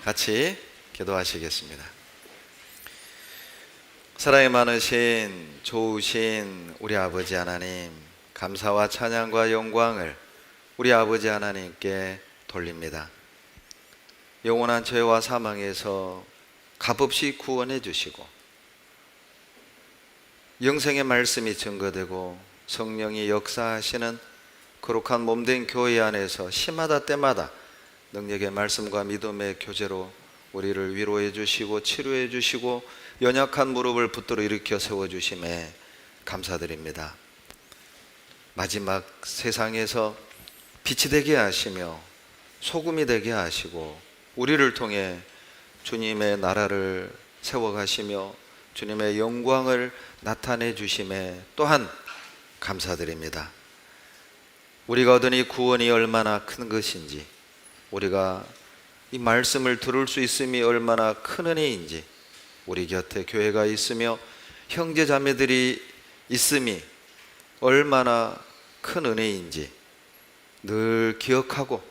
같이 기도하시겠습니다. 사랑이 많으신 좋으신 우리 아버지 하나님, 감사와 찬양과 영광을 우리 아버지 하나님께 돌립니다. 영원한 죄와 사망에서 값없이 구원해 주시고 영생의 말씀이 증거되고 성령이 역사하시는 거룩한 몸된 교회 안에서 시마다 때마다 능력의 말씀과 믿음의 교제로 우리를 위로해 주시고 치료해 주시고 연약한 무릎을 붙들어 일으켜 세워주심에 감사드립니다. 마지막 세상에서 빛이 되게 하시며 소금이 되게 하시고 우리를 통해 주님의 나라를 세워가시며 주님의 영광을 나타내 주심에 또한 감사드립니다. 우리가 얻은 이 구원이 얼마나 큰 것인지, 우리가 이 말씀을 들을 수 있음이 얼마나 큰 은혜인지, 우리 곁에 교회가 있으며 형제 자매들이 있음이 얼마나 큰 은혜인지 늘 기억하고,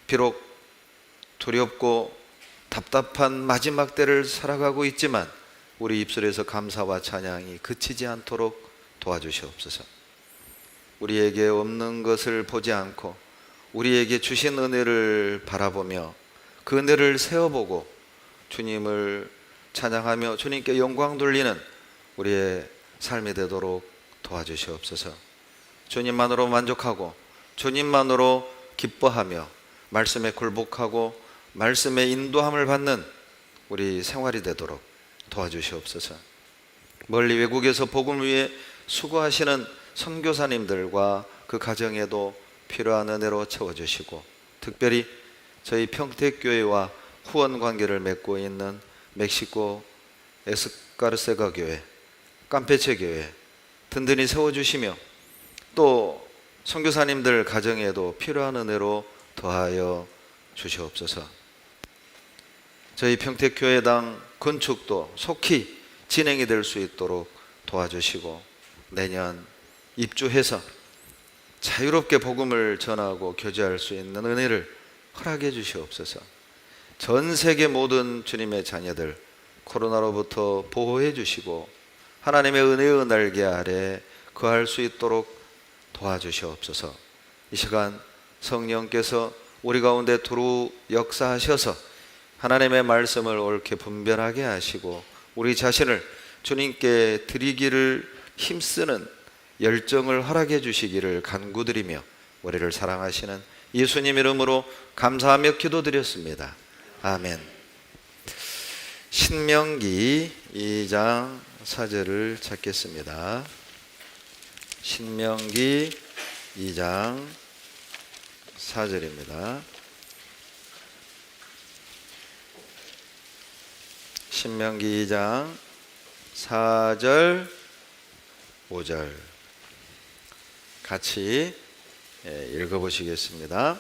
비록 두렵고 답답한 마지막 때를 살아가고 있지만 우리 입술에서 감사와 찬양이 그치지 않도록 도와주시옵소서. 우리에게 없는 것을 보지 않고 우리에게 주신 은혜를 바라보며 그 은혜를 세어보고 주님을 찬양하며 주님께 영광 돌리는 우리의 삶이 되도록 도와주시옵소서. 주님만으로 만족하고 주님만으로 기뻐하며 말씀에 굴복하고 말씀의 인도함을 받는 우리 생활이 되도록 도와주시옵소서. 멀리 외국에서 복음을 위해 수고하시는 선교사님들과 그 가정에도 필요한 은혜로 채워주시고, 특별히 저희 평택교회와 후원 관계를 맺고 있는 멕시코 에스카르세가 교회, 깜페체 교회 든든히 세워주시며 또 선교사님들 가정에도 필요한 은혜로 더하여 주시옵소서. 저희 평택교회당 건축도 속히 진행이 될 수 있도록 도와주시고 내년 입주해서 자유롭게 복음을 전하고 교제할 수 있는 은혜를 허락해 주시옵소서. 전 세계 모든 주님의 자녀들 코로나로부터 보호해 주시고 하나님의 은혜의 날개 아래 거할 수 있도록 도와주시옵소서. 이 시간 성령께서 우리 가운데 두루 역사하셔서 하나님의 말씀을 옳게 분별하게 하시고 우리 자신을 주님께 드리기를 힘쓰는 열정을 허락해 주시기를 간구드리며 우리를 사랑하시는 예수님 이름으로 감사하며 기도드렸습니다. 아멘. 신명기 2장 4절을 찾겠습니다. 신명기 2장 4절입니다. 신명기 2장 4절 5절 같이 읽어보시겠습니다.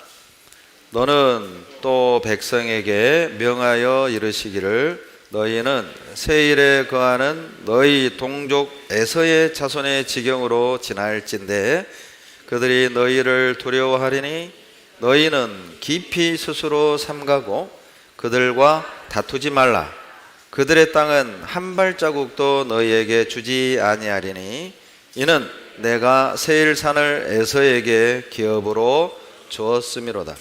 너는 또 백성에게 명하여 이르시기를 너희는 세일에 거하는 너희 동족 에서의 자손의 지경으로 지날진대 그들이 너희를 두려워하리니 너희는 깊이 스스로 삼가고 그들과 다투지 말라. 그들의 땅은 한 발자국도 너희에게 주지 아니하리니 이는 내가 세일산을 에서에게 기업으로 주었음이로다.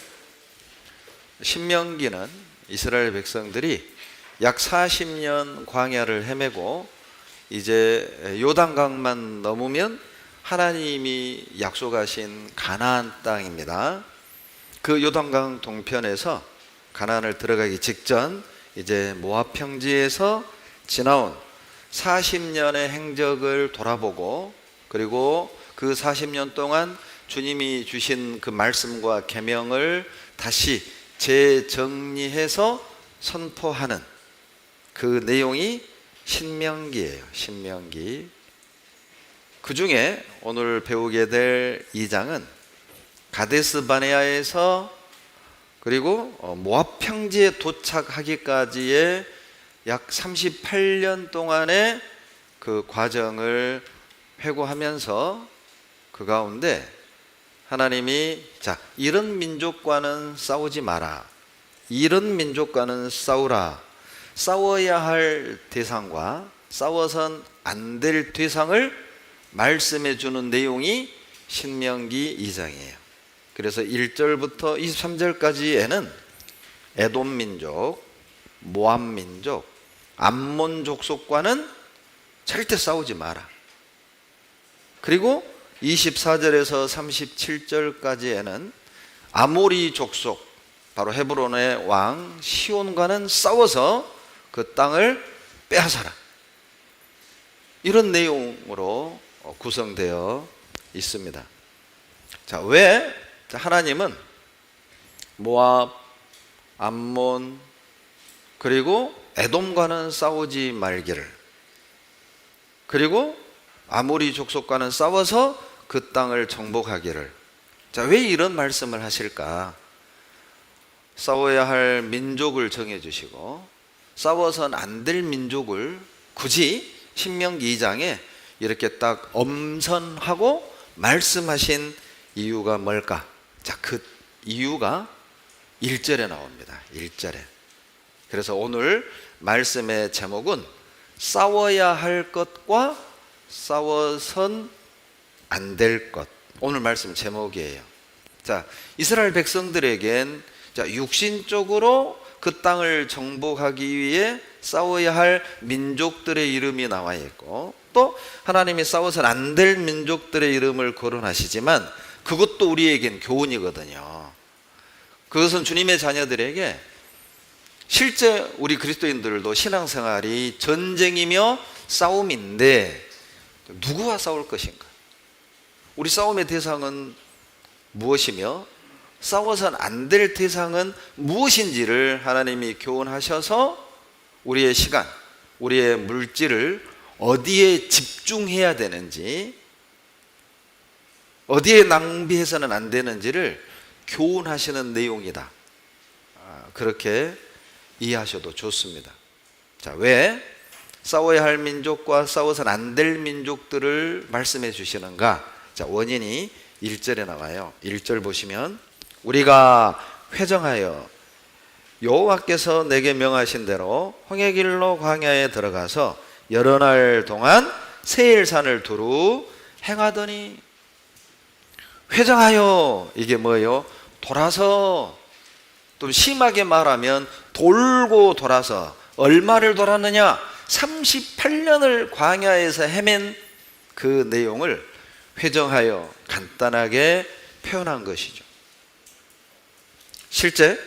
신명기는 이스라엘 백성들이 약 40년 광야를 헤매고 이제 요단강만 넘으면 하나님이 약속하신 가나안 땅입니다. 그 요단강 동편에서 가나안을 들어가기 직전 이제 모압 평지에서 지나온 40년의 행적을 돌아보고 그리고 그 40년 동안 주님이 주신 그 말씀과 계명을 다시 재정리해서 선포하는 그 내용이 신명기예요. 신명기. 그 중에 오늘 배우게 될 2장은 가데스 바네아에서 그리고 모압 평지에 도착하기까지의 약 38년 동안의 그 과정을 회고하면서 그 가운데 하나님이 자 이런 민족과는 싸우지 마라, 이런 민족과는 싸우라. 싸워야 할 대상과 싸워선 안 될 대상을 말씀해 주는 내용이 신명기 2장이에요. 그래서 1절부터 23절까지에는 에돔 민족, 모압 민족, 암몬 족속과는 절대 싸우지 마라. 그리고 24절에서 37절까지에는 아모리 족속, 바로 헤브론의 왕 시온과는 싸워서 그 땅을 빼앗아라. 이런 내용으로 구성되어 있습니다. 자, 왜 하나님은 모압, 암몬, 그리고 에돔과는 싸우지 말기를, 그리고 아모리 족속과는 싸워서 그 땅을 정복하기를. 자, 왜 이런 말씀을 하실까? 싸워야 할 민족을 정해주시고 싸워서는 안 될 민족을 굳이 신명기 2장에 이렇게 딱 엄선하고 말씀하신 이유가 뭘까? 자, 그 이유가 1절에 나옵니다. 1절에. 그래서 오늘 말씀의 제목은 싸워야 할 것과 싸워선 안 될 것. 오늘 말씀 제목이에요. 자, 이스라엘 백성들에겐 육신적으로 그 땅을 정복하기 위해 싸워야 할 민족들의 이름이 나와 있고, 또 하나님이 싸워서는 안 될 민족들의 이름을 거론하시지만 그것도 우리에겐 교훈이거든요. 그것은 주님의 자녀들에게 실제 우리 그리스도인들도 신앙생활이 전쟁이며 싸움인데 누구와 싸울 것인가? 우리 싸움의 대상은 무엇이며 싸워서는 안 될 대상은 무엇인지를 하나님이 교훈하셔서 우리의 시간, 우리의 물질을 어디에 집중해야 되는지, 어디에 낭비해서는 안 되는지를 교훈하시는 내용이다. 그렇게 이해하셔도 좋습니다. 자, 왜 싸워야 할 민족과 싸워서는 안 될 민족들을 말씀해 주시는가? 자, 원인이 1절에 나와요. 1절 보시면 우리가 회정하여 여호와께서 내게 명하신 대로 홍해길로 광야에 들어가서 여러 날 동안 세일산을 두루 행하더니. 회정하여, 이게 뭐예요? 돌아서, 좀 심하게 말하면 돌고 돌아서. 얼마를 돌았느냐? 38년을 광야에서 헤맨 그 내용을 회정하여 간단하게 표현한 것이죠. 실제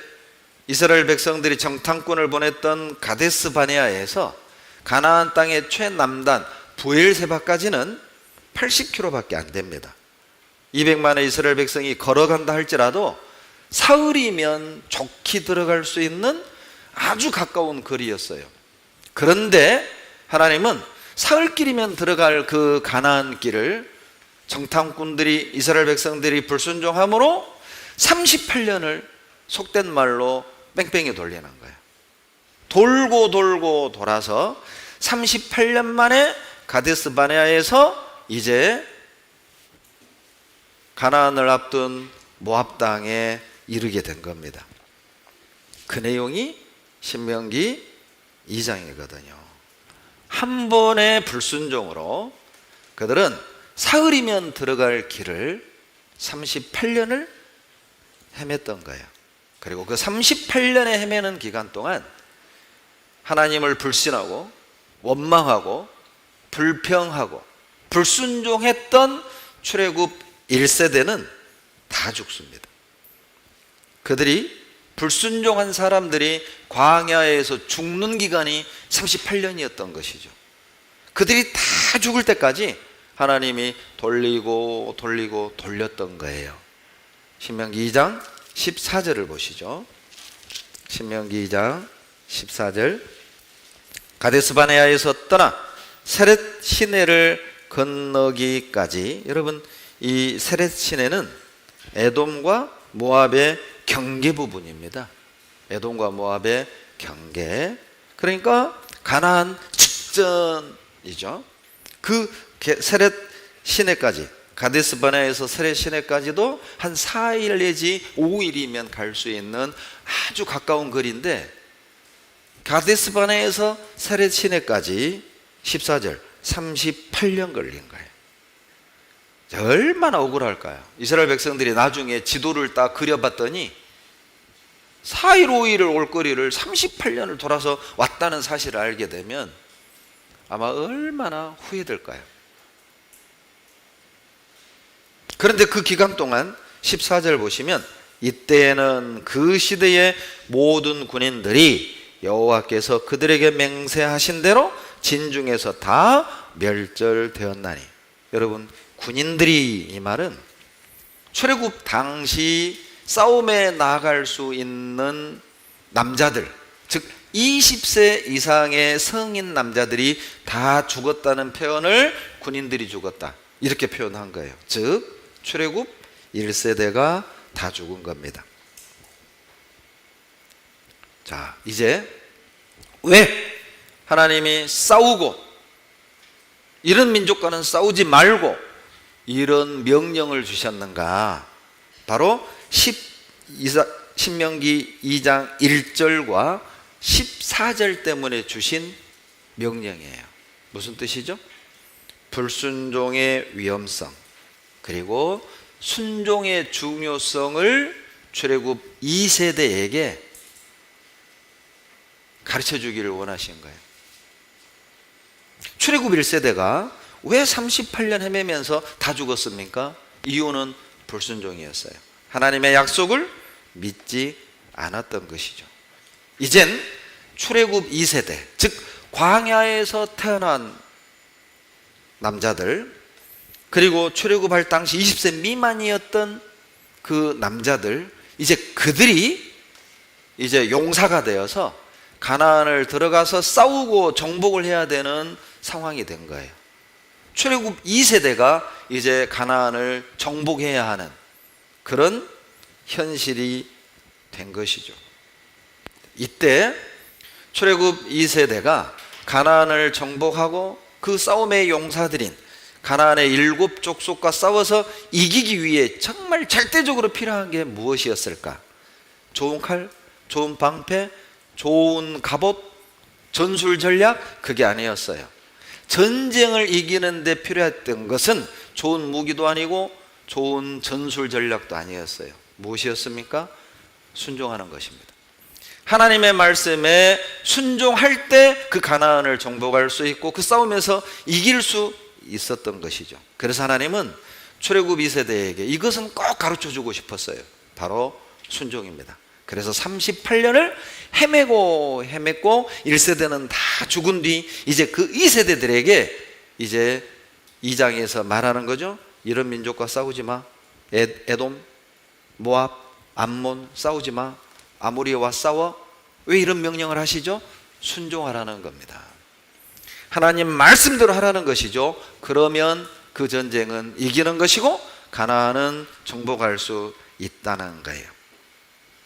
이스라엘 백성들이 정탐꾼을 보냈던 가데스 바네아에서 가나안 땅의 최남단 부엘세바까지는 80km밖에 안 됩니다. 200만의 이스라엘 백성이 걸어간다 할지라도 사흘이면 좋게 들어갈 수 있는 아주 가까운 거리였어요. 그런데 하나님은 사흘길이면 들어갈 그 가나안 길을 정탐꾼들이, 이스라엘 백성들이 불순종함으로 38년을 속된 말로 뺑뺑이 돌리는 거예요. 돌고 돌고 돌아서 38년 만에 가데스 바네아에서 이제 가나안을 앞둔 모압 땅에 이르게 된 겁니다. 그 내용이 신명기 2장이거든요. 한 번의 불순종으로 그들은 사흘이면 들어갈 길을 38년을 헤맸던 거예요. 그리고 그 38년에 헤매는 기간 동안 하나님을 불신하고 원망하고 불평하고 불순종했던 출애굽 1세대는 다 죽습니다. 그들이 불순종한 사람들이 광야에서 죽는 기간이 38년이었던 것이죠. 그들이 다 죽을 때까지 하나님이 돌리고 돌리고 돌렸던 거예요. 신명기 2장 14절을 보시죠. 신명기 2장 14절. 가데스 바네아에서 떠나 세렛 시내를 건너기까지. 여러분, 이 세렛 시내는 에돔과 모압의 경계 부분입니다. 에돔과 모압의 경계. 그러니까 가나안 직전이죠. 그 세렛 시내까지 가데스 바네아에서 세렛 시내까지도 한 4일 내지 5일이면 갈 수 있는 아주 가까운 거리인데, 가데스 바네아에서 세렛 시내까지 14절 38년 걸린 거예요. 얼마나 억울할까요? 이스라엘 백성들이 나중에 지도를 딱 그려봤더니 4일 5일을 올 거리를 38년을 돌아서 왔다는 사실을 알게 되면 아마 얼마나 후회될까요? 그런데 그 기간 동안 14절 보시면, 이때에는 그 시대의 모든 군인들이 여호와께서 그들에게 맹세하신 대로 진중에서 다 멸절되었나니. 여러분, 군인들이, 이 말은 출애굽 당시 싸움에 나갈 수 있는 남자들, 즉 20세 이상의 성인 남자들이 다 죽었다는 표현을 군인들이 죽었다, 이렇게 표현한 거예요. 즉 출애굽 1세대가 다 죽은 겁니다. 자, 이제 왜 하나님이 싸우고 이런 민족과는 싸우지 말고 이런 명령을 주셨는가? 바로 신명기 2장 1절과 14절 때문에 주신 명령이에요. 무슨 뜻이죠? 불순종의 위험성, 그리고 순종의 중요성을 출애굽 2세대에게 가르쳐 주기를 원하신 거예요. 출애굽 1세대가 왜 38년 헤매면서 다 죽었습니까? 이유는 불순종이었어요. 하나님의 약속을 믿지 않았던 것이죠. 이젠 출애굽 2세대, 즉 광야에서 태어난 남자들, 그리고 출애굽할 당시 20세 미만이었던 그 남자들, 이제 그들이 이제 용사가 되어서 가나안을 들어가서 싸우고 정복을 해야 되는 상황이 된 거예요. 출애굽 2세대가 이제 가나안을 정복해야 하는 그런 현실이 된 것이죠. 이때 출애굽 2세대가 가나안을 정복하고 그 싸움의 용사들인 가나안의 7 족속과 싸워서 이기기 위해 정말 절대적으로 필요한 게 무엇이었을까? 좋은 칼, 좋은 방패, 좋은 갑옷, 전술 전략, 그게 아니었어요. 전쟁을 이기는 데 필요했던 것은 좋은 무기도 아니고 좋은 전술 전략도 아니었어요. 무엇이었습니까? 순종하는 것입니다. 하나님의 말씀에 순종할 때 그 가나안을 정복할 수 있고 그 싸움에서 이길 수 있었던 것이죠. 그래서 하나님은 출애굽 2세대에게 이것은 꼭 가르쳐주고 싶었어요. 바로 순종입니다. 그래서 38년을 헤매고 1세대는 다 죽은 뒤 이제 그 2세대들에게 이제 2장에서 말하는 거죠. 이런 민족과 싸우지 마. 에돔, 모압, 암몬 싸우지 마. 아모리와 싸워. 왜 이런 명령을 하시죠? 순종하라는 겁니다. 하나님 말씀대로 하라는 것이죠. 그러면 그 전쟁은 이기는 것이고 가나안은 정복할 수 있다는 거예요.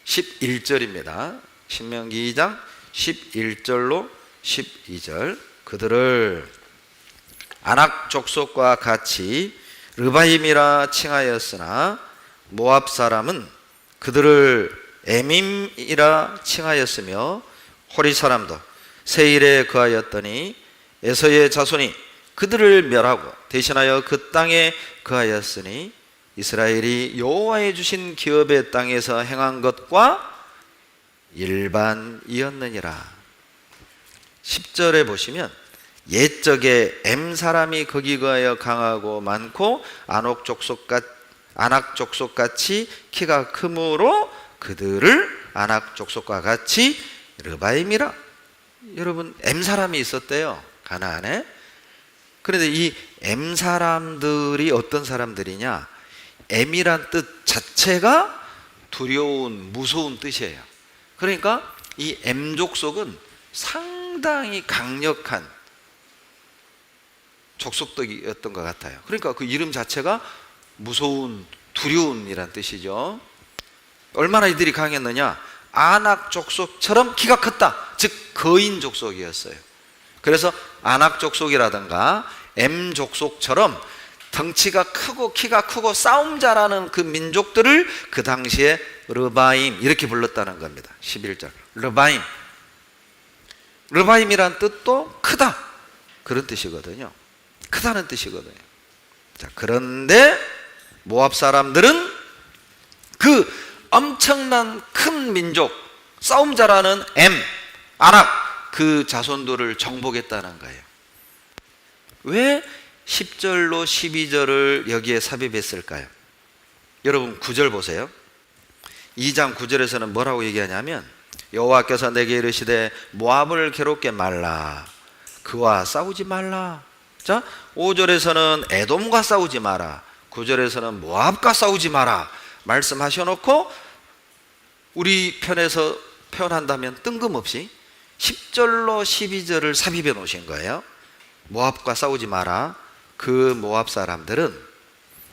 11절입니다. 신명기 2장 11절로 12절. 그들을 아낙 족속과 같이 르바임이라 칭하였으나 모압 사람은 그들을 에밈이라 칭하였으며 호리 사람도 세일에 거하였더니 에서의 자손이 그들을 멸하고 대신하여 그 땅에 거하였으니 이스라엘이 여호와의 주신 기업의 땅에서 행한 것과 일반이었느니라. 10절에 보시면 옛적에 엠 사람이 거기 거하여 강하고 많고 아낙 족속같이 키가 크므로 그들을 아낙 족속과 같이 르바임이라. 여러분, 엠 사람이 있었대요, 가나안에. 그런데 이 엠 사람들이 어떤 사람들이냐? 엠이란 뜻 자체가 두려운, 무서운 뜻이에요. 그러니까 이 엠 족속은 상당히 강력한 족속이었던 것 같아요. 그러니까 그 이름 자체가 무서운, 두려운이란 뜻이죠. 얼마나 이들이 강했느냐? 아낙 족속처럼 키가 컸다. 즉 거인 족속이었어요. 그래서 아낙 족속이라든가 엠 족속처럼 덩치가 크고 키가 크고 싸움 잘하는 그 민족들을 그 당시에 르바임 이렇게 불렀다는 겁니다. 11절 르바임. 르바임이란 뜻도 크다 그런 뜻이거든요. 크다는 뜻이거든요. 자, 그런데 모압 사람들은 그 엄청난 큰 민족, 싸움 잘하는 아낙 그 자손들을 정복했다는 거예요. 왜 10절로 12절을 여기에 삽입했을까요? 여러분 9절 보세요. 2장 9절에서는 뭐라고 얘기하냐면 여호와께서 내게 이르시되 모압을 괴롭게 말라, 그와 싸우지 말라. 자, 5절에서는 에돔과 싸우지 마라, 9절에서는 모압과 싸우지 마라 말씀하셔놓고 우리 편에서 표현한다면 뜬금없이 10절로 12절을 삽입해 놓으신 거예요. 모압과 싸우지 마라. 그 모압 사람들은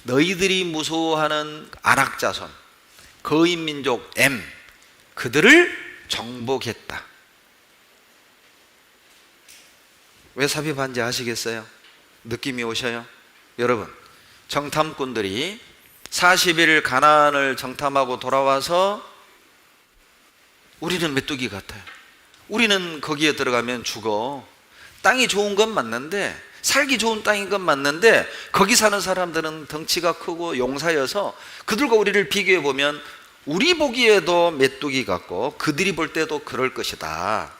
너희들이 무서워하는 아낙 자손, 거인 민족 그들을 정복했다. 왜 삽입한지 아시겠어요? 느낌이 오셔요? 여러분, 정탐꾼들이 40일 가나안을 정탐하고 돌아와서 우리는 메뚜기 같아요. 우리는 거기에 들어가면 죽어. 땅이 좋은 건 맞는데, 살기 좋은 땅인 건 맞는데 거기 사는 사람들은 덩치가 크고 용사여서 그들과 우리를 비교해 보면 우리 보기에도 메뚜기 같고 그들이 볼 때도 그럴 것이다.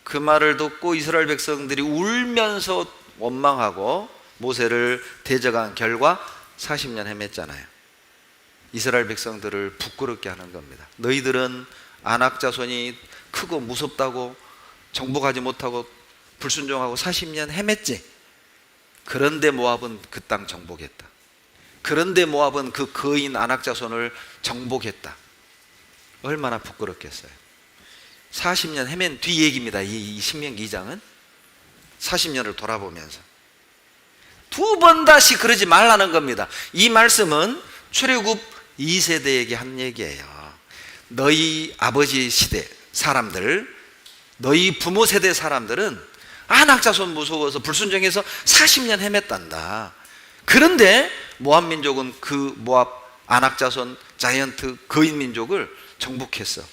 그 말을 듣고 이스라엘 백성들이 울면서 원망하고 모세를 대적한 결과 40년 헤맸잖아요. 이스라엘 백성들을 부끄럽게 하는 겁니다. 너희들은 아낙 자손이 크고 무섭다고 정복하지 못하고 불순종하고 40년 헤맸지. 그런데 모압은 그 땅 정복했다. 그런데 모압은 그 거인 아낙 자손을 정복했다. 얼마나 부끄럽겠어요. 40년 헤맨 뒤 얘기입니다. 이 신명기 2장은 40년을 돌아보면서 두 번 다시 그러지 말라는 겁니다. 이 말씀은 출애굽 2세대에게 한 얘기예요. 너희 아버지 시대 사람들, 너희 부모 세대 사람들은 아낙 자손 무서워서 불순종해서 40년 헤맸단다. 그런데 모압 민족은 그 모압 아낙 자손 자이언트 거인 민족을 정복했어.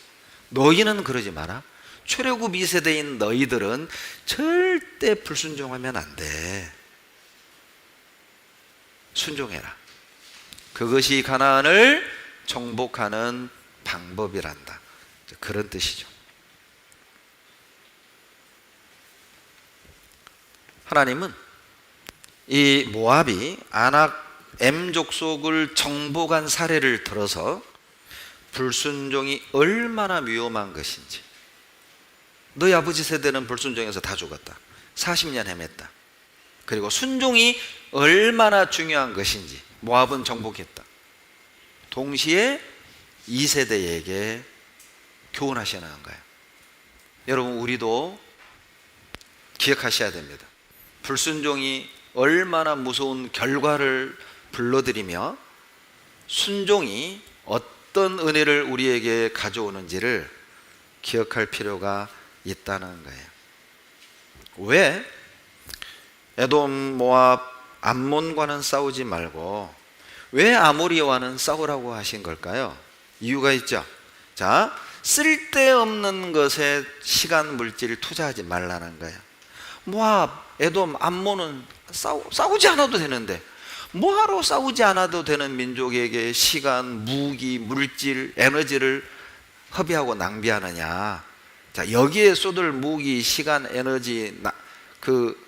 너희는 그러지 마라. 출애굽 2세대인 너희들은 절대 불순종하면 안 돼. 순종해라. 그것이 가나안을 정복하는 방법이란다. 그런 뜻이죠. 하나님은 이 모압이 아낙 족속을 정복한 사례를 들어서 불순종이 얼마나 위험한 것인지, 너희 아버지 세대는 불순종해서 다 죽었다, 40년 헤맸다, 그리고 순종이 얼마나 중요한 것인지 모압은 정복했다. 동시에 2세대에게 교훈하시는 거예요. 여러분, 우리도 기억하셔야 됩니다. 불순종이 얼마나 무서운 결과를 불러들이며 순종이 어떤 은혜를 우리에게 가져오는지를 기억할 필요가 있다는 거예요. 왜 에돔, 모압, 암몬과는 싸우지 말고 왜 아모리와는 싸우라고 하신 걸까요? 이유가 있죠. 자, 쓸데없는 것에 시간, 물질을 투자하지 말라는 거예요. 모압, 에돔, 암몬은 싸우지 않아도 되는데 뭐하러 싸우지 않아도 되는 민족에게 시간, 무기, 물질, 에너지를 허비하고 낭비하느냐. 자, 여기에 쏟을 무기, 시간, 에너지, 그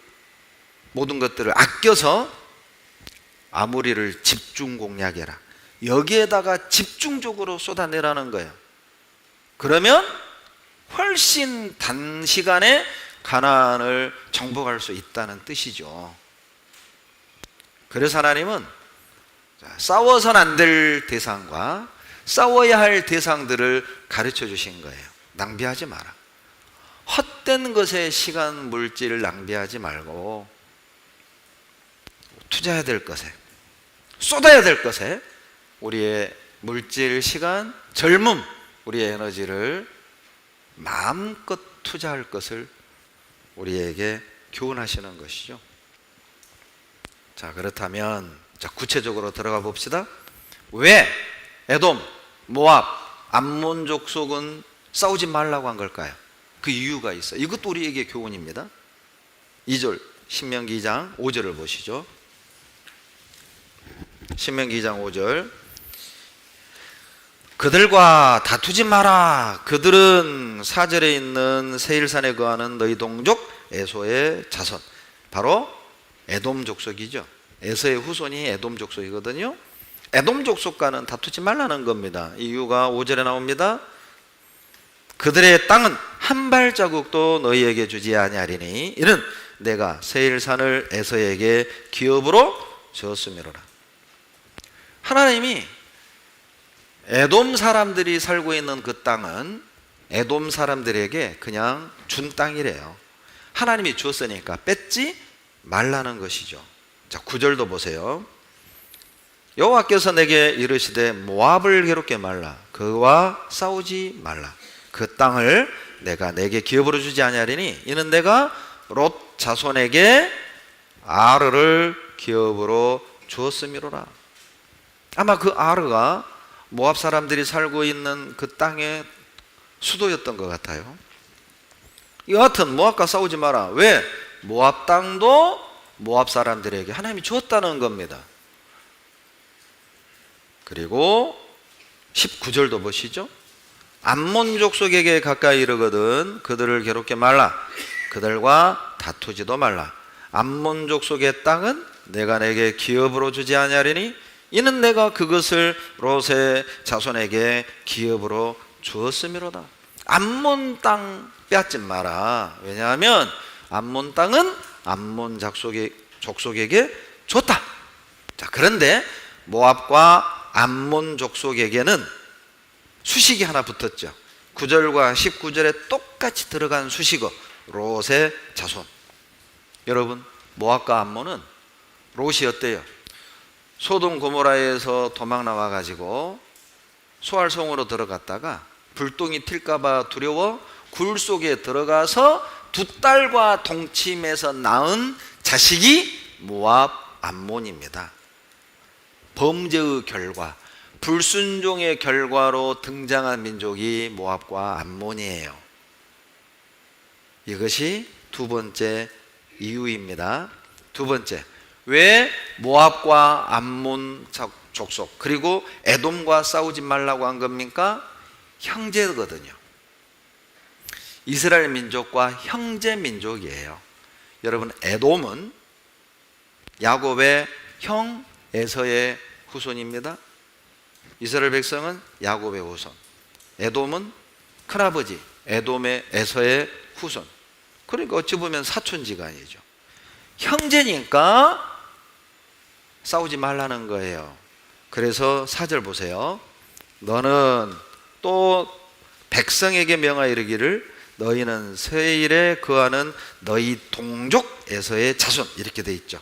모든 것들을 아껴서 아모리를 집중 공략해라. 여기에다가 집중적으로 쏟아내라는 거예요. 그러면 훨씬 단시간에 가나안을 정복할 수 있다는 뜻이죠. 그래서 하나님은 싸워서는 안 될 대상과 싸워야 할 대상들을 가르쳐 주신 거예요. 낭비하지 마라. 헛된 것에 시간, 물질을 낭비하지 말고 투자해야 될 것에, 쏟아야 될 것에 우리의 물질, 시간, 젊음, 우리의 에너지를 마음껏 투자할 것을 우리에게 교훈하시는 것이죠. 자, 그렇다면 자, 구체적으로 들어가 봅시다. 왜 에돔, 모압, 암몬 족속은 싸우지 말라고 한 걸까요? 그 이유가 있어요. 이것도 우리에게 교훈입니다. 2절 신명기 2장 5절을 보시죠. 신명기 2장 5절. 그들과 다투지 마라. 그들은 사절에 있는 세일산에 거하는 너희 동족 에소의 자손, 바로 에돔 족속이죠. 에서의 후손이 에돔 족속이거든요. 에돔 족속과는 다투지 말라는 겁니다. 이유가 5절에 나옵니다. 그들의 땅은 한 발자국도 너희에게 주지 아니하리니 이는 내가 세일산을 에서에게 기업으로 주었음이로라. 하나님이 에돔 사람들이 살고 있는 그 땅은 에돔 사람들에게 그냥 준 땅이래요. 하나님이 주었으니까 뺏지 말라는 것이죠. 자, 9절도 보세요. 여호와께서 내게 이르시되 모압을 괴롭게 말라. 그와 싸우지 말라. 그 땅을 내가 내게 기업으로 주지 아니하리니 이는 내가 롯 자손에게 아르를 기업으로 주었음이로라. 아마 그 아르가 모압 사람들이 살고 있는 그 땅의 수도였던 것 같아요. 여하튼 모압과 싸우지 마라. 왜? 모압 땅도 모압 사람들에게 하나님이 주었다는 겁니다. 그리고 19절도 보시죠. 암몬 족속에게 가까이 이르거든 그들을 괴롭게 말라. 그들과 다투지도 말라. 암몬 족속의 땅은 내가 내게 기업으로 주지 아니하리니 이는 내가 그것을 롯의 자손에게 기업으로 주었음이로다. 암몬 땅 빼앗지 마라. 왜냐하면 암몬 땅은 암몬 족속에게 줬다. 자, 그런데 모압과 암몬 족속에게는 수식이 하나 붙었죠. 9절과 19절에 똑같이 들어간 수식어 롯의 자손. 여러분, 모압과 암몬은 롯이 어때요? 소돔 고모라에서 도망 나와가지고 소알성으로 들어갔다가 불똥이 튈까봐 두려워 굴 속에 들어가서 두 딸과 동침해서 낳은 자식이 모압 암몬입니다. 범죄의 결과, 불순종의 결과로 등장한 민족이 모압과 암몬이에요. 이것이 두 번째 이유입니다. 두 번째, 왜 모압과 암몬 족속 그리고 에돔과 싸우지 말라고 한 겁니까? 형제거든요. 이스라엘 민족과 형제 민족이에요. 여러분, 에돔은 야곱의 형 에서의 후손입니다. 이스라엘 백성은 야곱의 후손, 에돔은 큰아버지 에돔의 에서의 후손. 그러니까 어찌 보면 사촌지간이죠. 형제니까 싸우지 말라는 거예요. 그래서 4절 보세요. 너는 또 백성에게 명하여 이르기를 너희는 세일에 거하는 너희 동족에서의 자손, 이렇게 돼 있죠.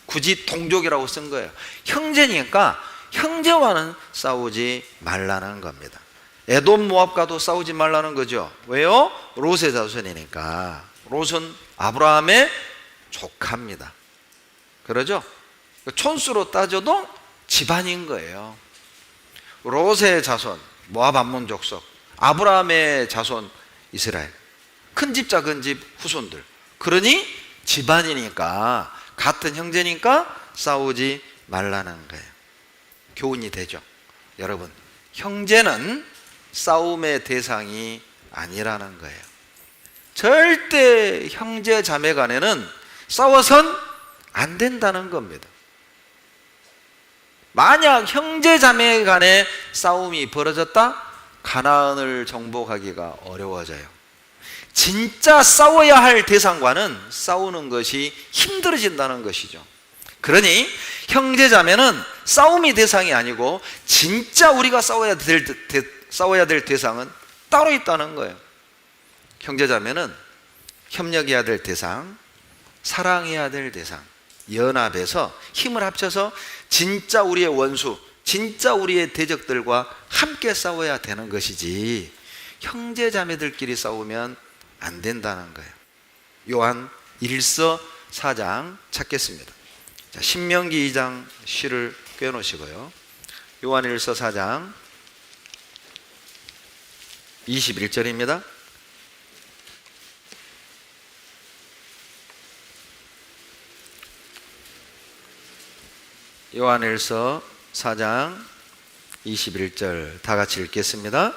굳이 동족이라고 쓴 거예요. 형제니까 형제와는 싸우지 말라는 겁니다. 에돔 모압과도 싸우지 말라는 거죠. 왜요? 롯의 자손이니까. 롯은 아브라함의 조카입니다. 그러죠? 촌수로 따져도 집안인 거예요. 롯의 자손 모압 암몬 족속, 아브라함의 자손 이스라엘, 큰 집 작은 집 후손들. 그러니 집안이니까, 같은 형제니까 싸우지 말라는 거예요. 교훈이 되죠. 여러분, 형제는 싸움의 대상이 아니라는 거예요. 절대 형제 자매 간에는 싸워선 안 된다는 겁니다. 만약 형제 자매 간에 싸움이 벌어졌다? 가나안을 정복하기가 어려워져요. 진짜 싸워야 할 대상과는 싸우는 것이 힘들어진다는 것이죠. 그러니 형제 자매는 싸움이 대상이 아니고 진짜 우리가 싸워야 될 대상은 따로 있다는 거예요. 형제 자매는 협력해야 될 대상, 사랑해야 될 대상, 연합해서 힘을 합쳐서 진짜 우리의 원수, 진짜 우리의 대적들과 함께 싸워야 되는 것이지 형제 자매들끼리 싸우면 안 된다는 거예요. 요한 1서 4장 찾겠습니다. 자, 신명기 2장 시를 꿰놓으시고요. 요한일서 4장 21절입니다. 요한일서 4장 21절 다 같이 읽겠습니다.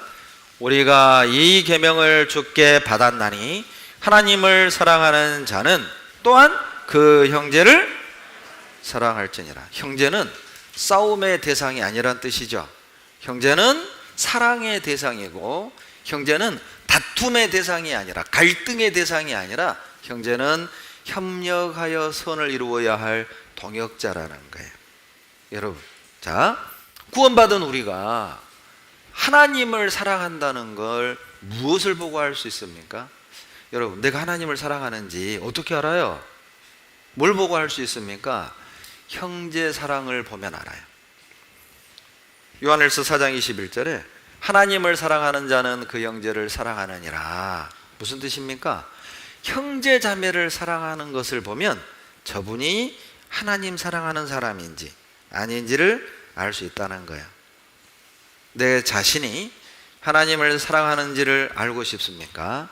우리가 이 계명을 주께 받았나니 하나님을 사랑하는 자는 또한 그 형제를 사랑할지니라. 형제는 싸움의 대상이 아니란 뜻이죠. 형제는 사랑의 대상이고, 형제는 다툼의 대상이 아니라, 갈등의 대상이 아니라, 형제는 협력하여 선을 이루어야 할 동역자라는 거예요. 여러분, 자, 구원받은 우리가 하나님을 사랑한다는 걸 무엇을 보고 알 수 있습니까? 여러분, 내가 하나님을 사랑하는지 어떻게 알아요? 뭘 보고 알 수 있습니까? 형제 사랑을 보면 알아요. 요한일서 4장 21절에 하나님을 사랑하는 자는 그 형제를 사랑하느니라. 무슨 뜻입니까? 형제 자매를 사랑하는 것을 보면 저분이 하나님 사랑하는 사람인지 아닌지를 알 수 있다는 거예요. 내 자신이 하나님을 사랑하는지를 알고 싶습니까?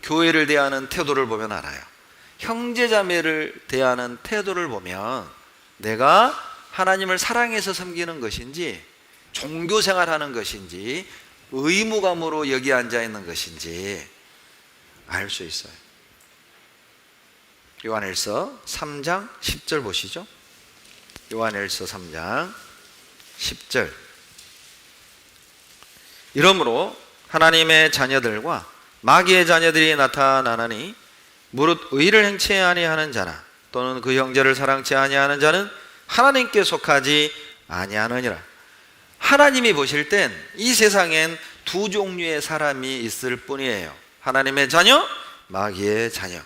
교회를 대하는 태도를 보면 알아요. 형제 자매를 대하는 태도를 보면 내가 하나님을 사랑해서 섬기는 것인지, 종교 생활하는 것인지, 의무감으로 여기 앉아 있는 것인지 알 수 있어요. 요한일서 3장 10절 보시죠. 요한일서 3장 10절. 이러므로 하나님의 자녀들과 마귀의 자녀들이 나타나나니 무릇 의를 행치 아니하는 자나 또는 그 형제를 사랑치 아니하는 자는 하나님께 속하지 아니하느니라. 하나님이 보실 땐 이 세상엔 두 종류의 사람이 있을 뿐이에요. 하나님의 자녀, 마귀의 자녀.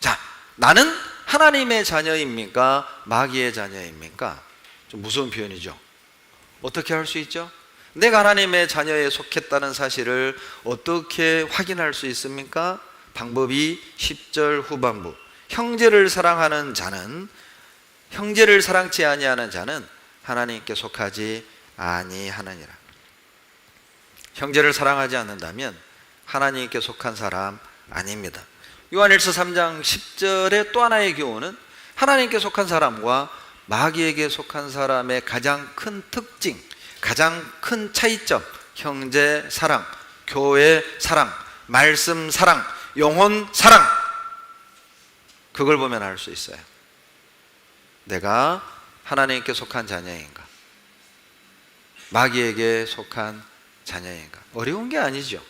자, 나는 하나님의 자녀입니까? 마귀의 자녀입니까? 좀 무서운 표현이죠. 어떻게 할 수 있죠? 내가 하나님의 자녀에 속했다는 사실을 어떻게 확인할 수 있습니까? 방법이 10절 후반부. 형제를 사랑하는 자는, 형제를 사랑치 아니하는 자는 하나님께 속하지 아니하느니라. 형제를 사랑하지 않는다면 하나님께 속한 사람 아닙니다. 요한일서 3장 10절의 또 하나의 교훈은 하나님께 속한 사람과 마귀에게 속한 사람의 가장 큰 특징, 가장 큰 차이점, 형제 사랑, 교회 사랑, 말씀 사랑, 영혼 사랑, 그걸 보면 알 수 있어요. 내가 하나님께 속한 자녀인가, 마귀에게 속한 자녀인가. 어려운 게 아니죠.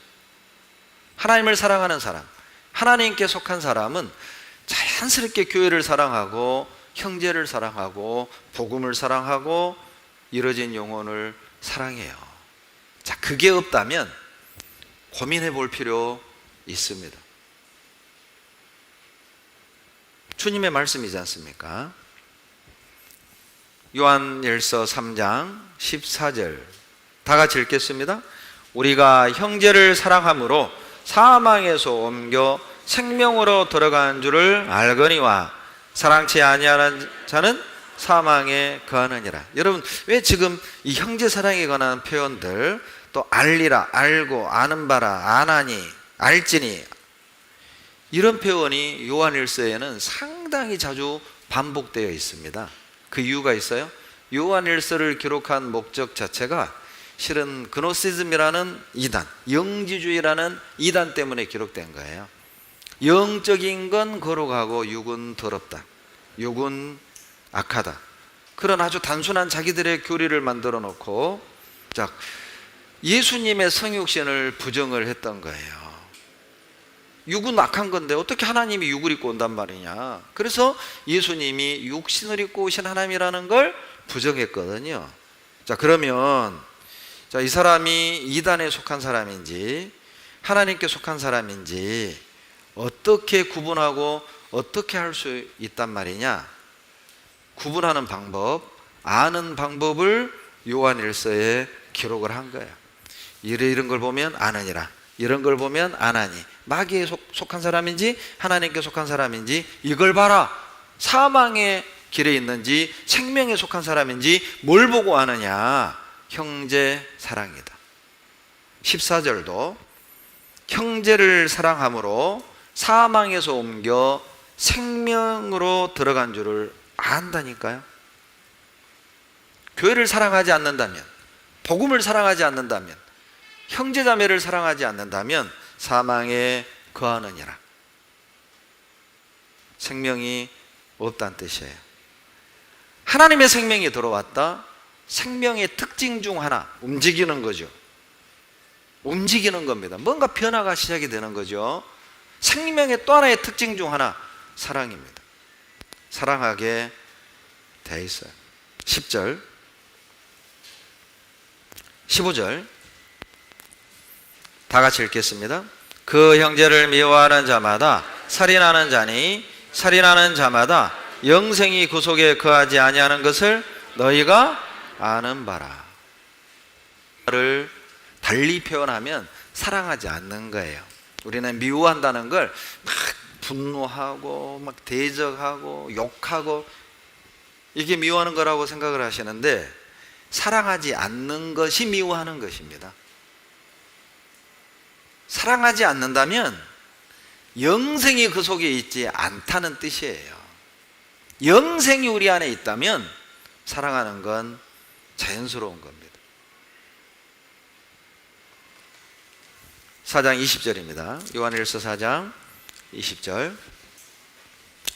하나님을 사랑하는 사람, 하나님께 속한 사람은 자연스럽게 교회를 사랑하고 형제를 사랑하고 복음을 사랑하고 이뤄진 영혼을 사랑해요. 자, 그게 없다면 고민해 볼 필요 있습니다. 주님의 말씀이지 않습니까? 요한일서 3장 14절 다 같이 읽겠습니다. 우리가 형제를 사랑함으로 사망에서 옮겨 생명으로 들어간 줄을 알거니와 사랑치 아니하는 자는 사망에 거하느니라. 여러분, 왜 지금 이 형제 사랑에 관한 표현들, 또 알리라, 알고, 아는 바라, 아나니, 알지니, 이런 표현이 요한일서에는 상당히 자주 반복되어 있습니다. 그 이유가 있어요. 요한일서를 기록한 목적 자체가 실은 그노시즘이라는 이단, 영지주의라는 이단 때문에 기록된 거예요. 영적인 건 거룩하고 육은 더럽다, 육은 악하다, 그런 아주 단순한 자기들의 교리를 만들어 놓고, 자, 예수님의 성육신을 부정을 했던 거예요. 육은 악한 건데 어떻게 하나님이 육을 입고 온단 말이냐. 그래서 예수님이 육신을 입고 오신 하나님이라는 걸 부정했거든요. 자, 그러면 자, 이 사람이 이단에 속한 사람인지 하나님께 속한 사람인지 어떻게 구분하고 어떻게 할 수 있단 말이냐. 구분하는 방법, 아는 방법을 요한일서에 기록을 한 거예요. 이런 걸 보면 아느니라, 이런 걸 보면 아나니, 마귀에 속한 사람인지 하나님께 속한 사람인지 이걸 봐라. 사망에 길에 있는지 생명에 속한 사람인지 뭘 보고 아느냐? 형제 사랑이다. 14절도 형제를 사랑함으로 사망에서 옮겨 생명으로 들어간 줄을 안다니까요. 교회를 사랑하지 않는다면, 복음을 사랑하지 않는다면, 형제자매를 사랑하지 않는다면 사망에 거하느니라. 생명이 없다는 뜻이에요. 하나님의 생명이 들어왔다. 생명의 특징 중 하나, 움직이는 거죠. 움직이는 겁니다. 뭔가 변화가 시작이 되는 거죠. 생명의 또 하나의 특징 중 하나, 사랑입니다. 사랑하게 돼 있어요. 10절, 15절 다 같이 읽겠습니다. 그 형제를 미워하는 자마다 살인하는 자니 살인하는 자마다 영생이 그 속에 거하지 아니하는 것을 너희가 아는 바라. 를 달리 표현하면 사랑하지 않는 거예요. 우리는 미워한다는 걸 막 분노하고 막 대적하고 욕하고 이게 미워하는 거라고 생각을 하시는데, 사랑하지 않는 것이 미워하는 것입니다. 사랑하지 않는다면 영생이 그 속에 있지 않다는 뜻이에요. 영생이 우리 안에 있다면 사랑하는 건 자연스러운 겁니다. 4장 20절입니다. 요한일서 4장 20절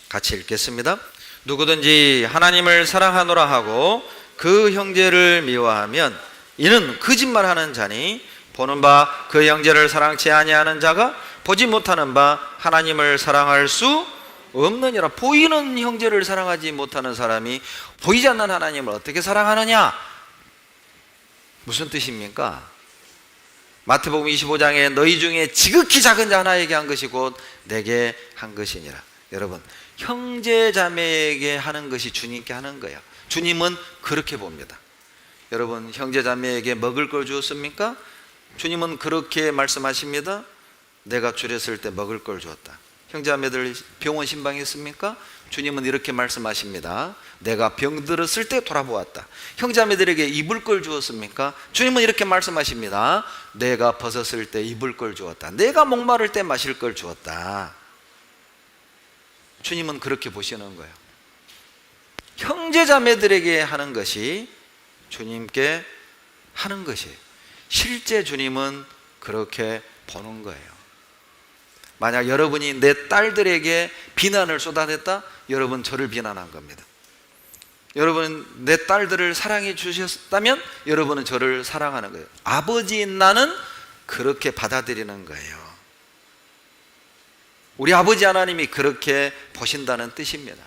같이 읽겠습니다. 누구든지 하나님을 사랑하노라 하고 그 형제를 미워하면 이는 거짓말하는 자니 보는 바 그 형제를 사랑치 아니하는 자가 보지 못하는 바 하나님을 사랑할 수 없느니라. 보이는 형제를 사랑하지 못하는 사람이 보이지 않는 하나님을 어떻게 사랑하느냐? 무슨 뜻입니까? 마태복음 25장에 너희 중에 지극히 작은 자 하나에게 한 것이 곧 내게 한 것이니라. 여러분, 형제 자매에게 하는 것이 주님께 하는 거예요. 주님은 그렇게 봅니다. 여러분, 형제 자매에게 먹을 걸 주었습니까? 주님은 그렇게 말씀하십니다. 내가 줄였을 때 먹을 걸 주었다. 형제자매들 병원 신방했습니까? 주님은 이렇게 말씀하십니다. 내가 병들었을 때 돌아보았다. 형제자매들에게 입을 걸 주었습니까? 주님은 이렇게 말씀하십니다. 내가 벗었을 때 입을 걸 주었다. 내가 목마를 때 마실 걸 주었다. 주님은 그렇게 보시는 거예요. 형제자매들에게 하는 것이 주님께 하는 것이에요. 실제 주님은 그렇게 보는 거예요. 만약 여러분이 내 딸들에게 비난을 쏟아냈다? 여러분 저를 비난한 겁니다. 여러분 내 딸들을 사랑해 주셨다면 여러분은 저를 사랑하는 거예요. 아버지인 나는 그렇게 받아들이는 거예요. 우리 아버지 하나님이 그렇게 보신다는 뜻입니다.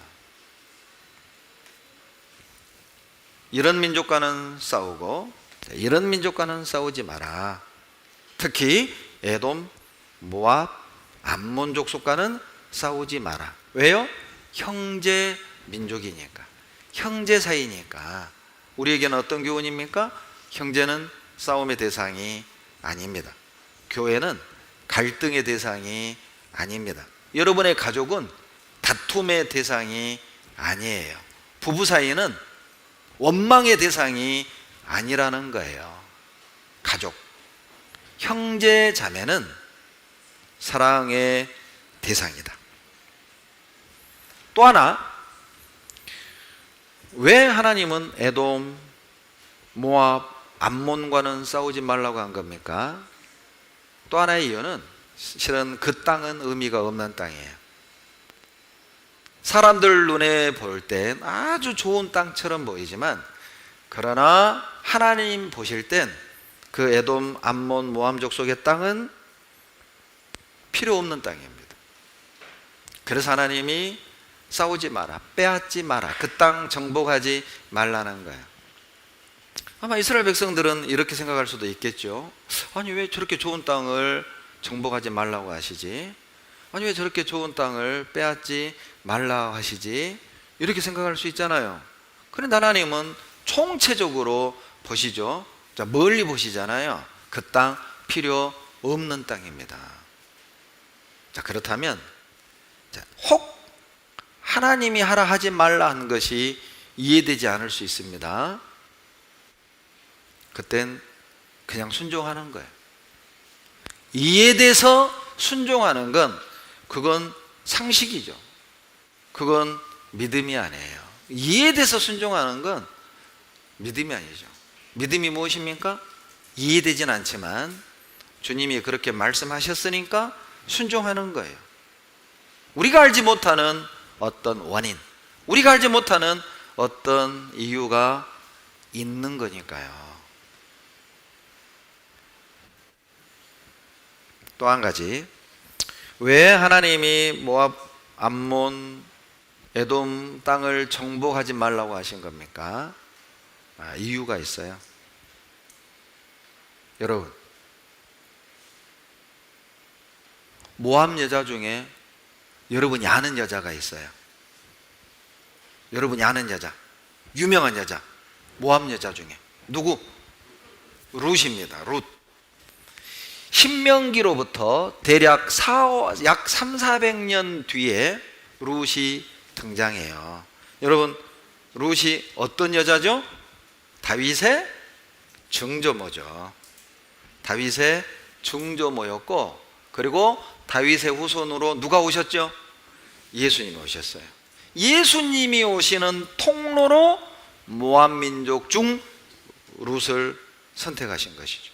이런 민족과는 싸우고 이런 민족과는 싸우지 마라. 특히 에돔, 모압, 암몬 족속과는 싸우지 마라. 왜요? 형제 민족이니까, 형제 사이니까. 우리에게는 어떤 교훈입니까? 형제는 싸움의 대상이 아닙니다. 교회는 갈등의 대상이 아닙니다. 여러분의 가족은 다툼의 대상이 아니에요. 부부 사이는 원망의 대상이 아니라는 거예요. 가족, 형제 자매는 사랑의 대상이다. 또 하나, 왜 하나님은 에돔, 모압, 암몬과는 싸우지 말라고 한 겁니까? 또 하나의 이유는 실은 그 땅은 의미가 없는 땅이에요. 사람들 눈에 볼 땐 아주 좋은 땅처럼 보이지만, 그러나 하나님 보실 땐 그 에돔, 암몬, 모함 족속의 땅은 필요 없는 땅입니다. 그래서 하나님이 싸우지 마라, 빼앗지 마라, 그 땅 정복하지 말라는 거예요. 아마 이스라엘 백성들은 이렇게 생각할 수도 있겠죠. 아니 왜 저렇게 좋은 땅을 정복하지 말라고 하시지? 아니 왜 저렇게 좋은 땅을 빼앗지 말라고 하시지? 이렇게 생각할 수 있잖아요. 그런데 하나님은 총체적으로 보시죠. 자, 멀리 보시잖아요. 그 땅 필요 없는 땅입니다. 자, 그렇다면 혹 하나님이 하라 하지 말라 한 것이 이해되지 않을 수 있습니다. 그땐 그냥 순종하는 거예요. 이해돼서 순종하는 건 그건 상식이죠. 그건 믿음이 아니에요. 이해돼서 순종하는 건 믿음이 아니죠. 믿음이 무엇입니까? 이해되진 않지만 주님이 그렇게 말씀하셨으니까 순종하는 거예요. 우리가 알지 못하는 어떤 원인, 우리가 알지 못하는 어떤 이유가 있는 거니까요. 또 한 가지, 왜 하나님이 모압, 암몬, 에돔 땅을 정복하지 말라고 하신 겁니까? 이유가 있어요. 여러분, 모압 여자 중에 여러분이 아는 여자가 있어요. 여러분이 아는 여자, 유명한 여자, 모압 여자 중에 누구? 룻입니다. 룻. 신명기로부터 대략 약 300~400년 뒤에 룻이 등장해요. 여러분, 룻이 어떤 여자죠? 다윗의 증조모죠. 다윗의 증조모였고, 그리고 다윗의 후손으로 누가 오셨죠? 예수님이 오셨어요. 예수님이 오시는 통로로 모압 민족 중 룻을 선택하신 것이죠.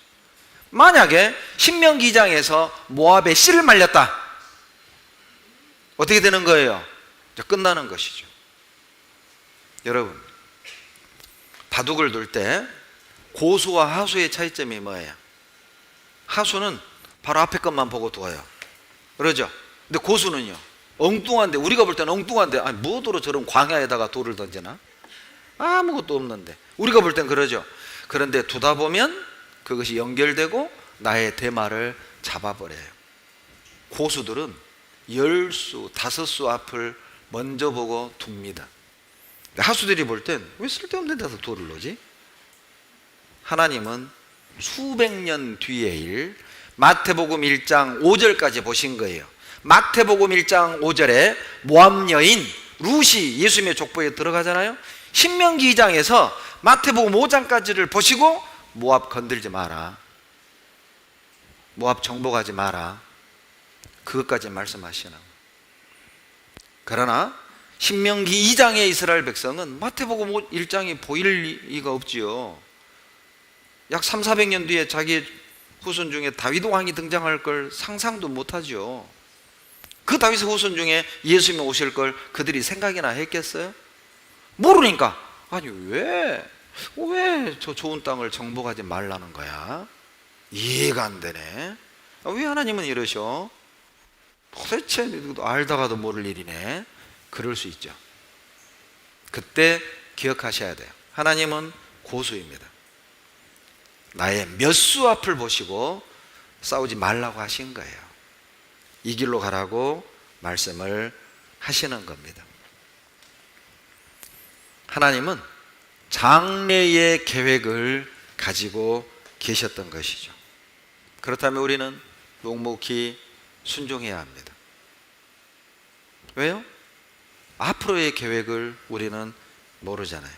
만약에 신명기 2장에서 모압의 씨를 말렸다, 어떻게 되는 거예요? 끝나는 것이죠. 여러분, 바둑을 둘 때 고수와 하수의 차이점이 뭐예요? 하수는 바로 앞에 것만 보고 두어요. 그러죠? 근데 고수는요, 엉뚱한데, 우리가 볼 때는 엉뚱한데, 아니 무엇으로 저런 광야에다가 돌을 던지나? 아무것도 없는데. 우리가 볼 땐 그러죠. 그런데 두다 보면 그것이 연결되고 나의 대마를 잡아버려요. 고수들은 10수, 5수 앞을 먼저 보고 둡니다. 하수들이 볼 땐 왜 쓸데없는 데서 돌을 놓지? 하나님은 수백 년 뒤의 일, 마태복음 1장 5절까지 보신 거예요. 마태복음 1장 5절에 모압 여인 룻이 예수님의 족보에 들어가잖아요. 신명기 2장에서 마태복음 5장까지를 보시고 모압 건들지 마라, 모압 정복하지 마라, 그것까지 말씀하시는. 그러나 신명기 2장의 이스라엘 백성은 마태복음 1장이 보일 리가 없지요. 약 300~400년 뒤에 자기 후손 중에 다윗 왕이 등장할 걸 상상도 못하죠. 그 다윗의 후손 중에 예수님이 오실 걸 그들이 생각이나 했겠어요? 모르니까, 아니 왜 저 좋은 땅을 정복하지 말라는 거야? 이해가 안 되네. 왜 하나님은 이러셔? 도대체 알다가도 모를 일이네. 그럴 수 있죠. 그때 기억하셔야 돼요. 하나님은 고수입니다. 나의 몇 수 앞을 보시고 싸우지 말라고 하신 거예요. 이 길로 가라고 말씀을 하시는 겁니다. 하나님은 장래의 계획을 가지고 계셨던 것이죠. 그렇다면 우리는 묵묵히 순종해야 합니다. 왜요? 앞으로의 계획을 우리는 모르잖아요.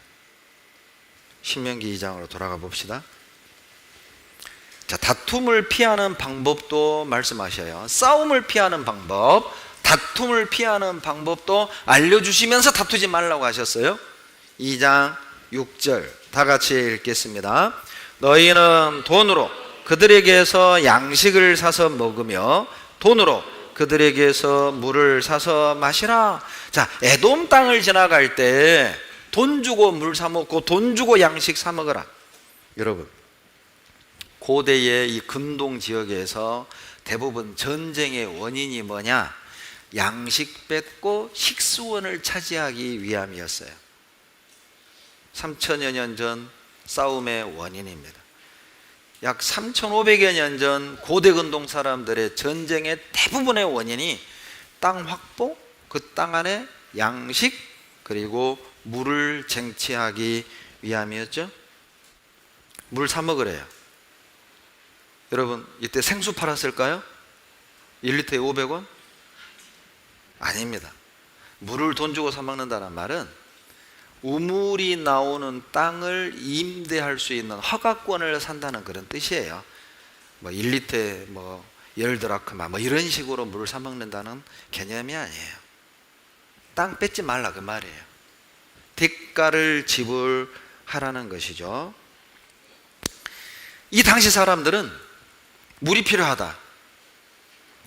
신명기 2장으로 돌아가 봅시다. 자, 다툼을 피하는 방법도 말씀하셔요. 싸움을 피하는 방법, 다툼을 피하는 방법도 알려주시면서 다투지 말라고 하셨어요. 2장 6절 다 같이 읽겠습니다. 너희는 돈으로 그들에게서 양식을 사서 먹으며 돈으로 그들에게서 물을 사서 마시라. 자, 에돔 땅을 지나갈 때 돈 주고 물 사 먹고 돈 주고 양식 사 먹어라. 여러분, 고대의 이 근동 지역에서 대부분 전쟁의 원인이 뭐냐? 양식 뺏고 식수원을 차지하기 위함이었어요. 3000여 년 전 싸움의 원인입니다. 약 3500여 년 전 고대 근동 사람들의 전쟁의 대부분의 원인이 땅 확보, 그 땅 안에 양식, 그리고 물을 쟁취하기 위함이었죠. 물 사 먹으래요. 여러분, 이때 생수 팔았을까요? 1리터에 500원? 아닙니다. 물을 돈 주고 사 먹는다는 말은 우물이 나오는 땅을 임대할 수 있는 허가권을 산다는 그런 뜻이에요. 뭐 1리터에 뭐 10드라크마 뭐 이런 식으로 물을 사 먹는다는 개념이 아니에요. 땅 뺏지 말라 그 말이에요. 대가를 지불하라는 것이죠. 이 당시 사람들은 물이 필요하다,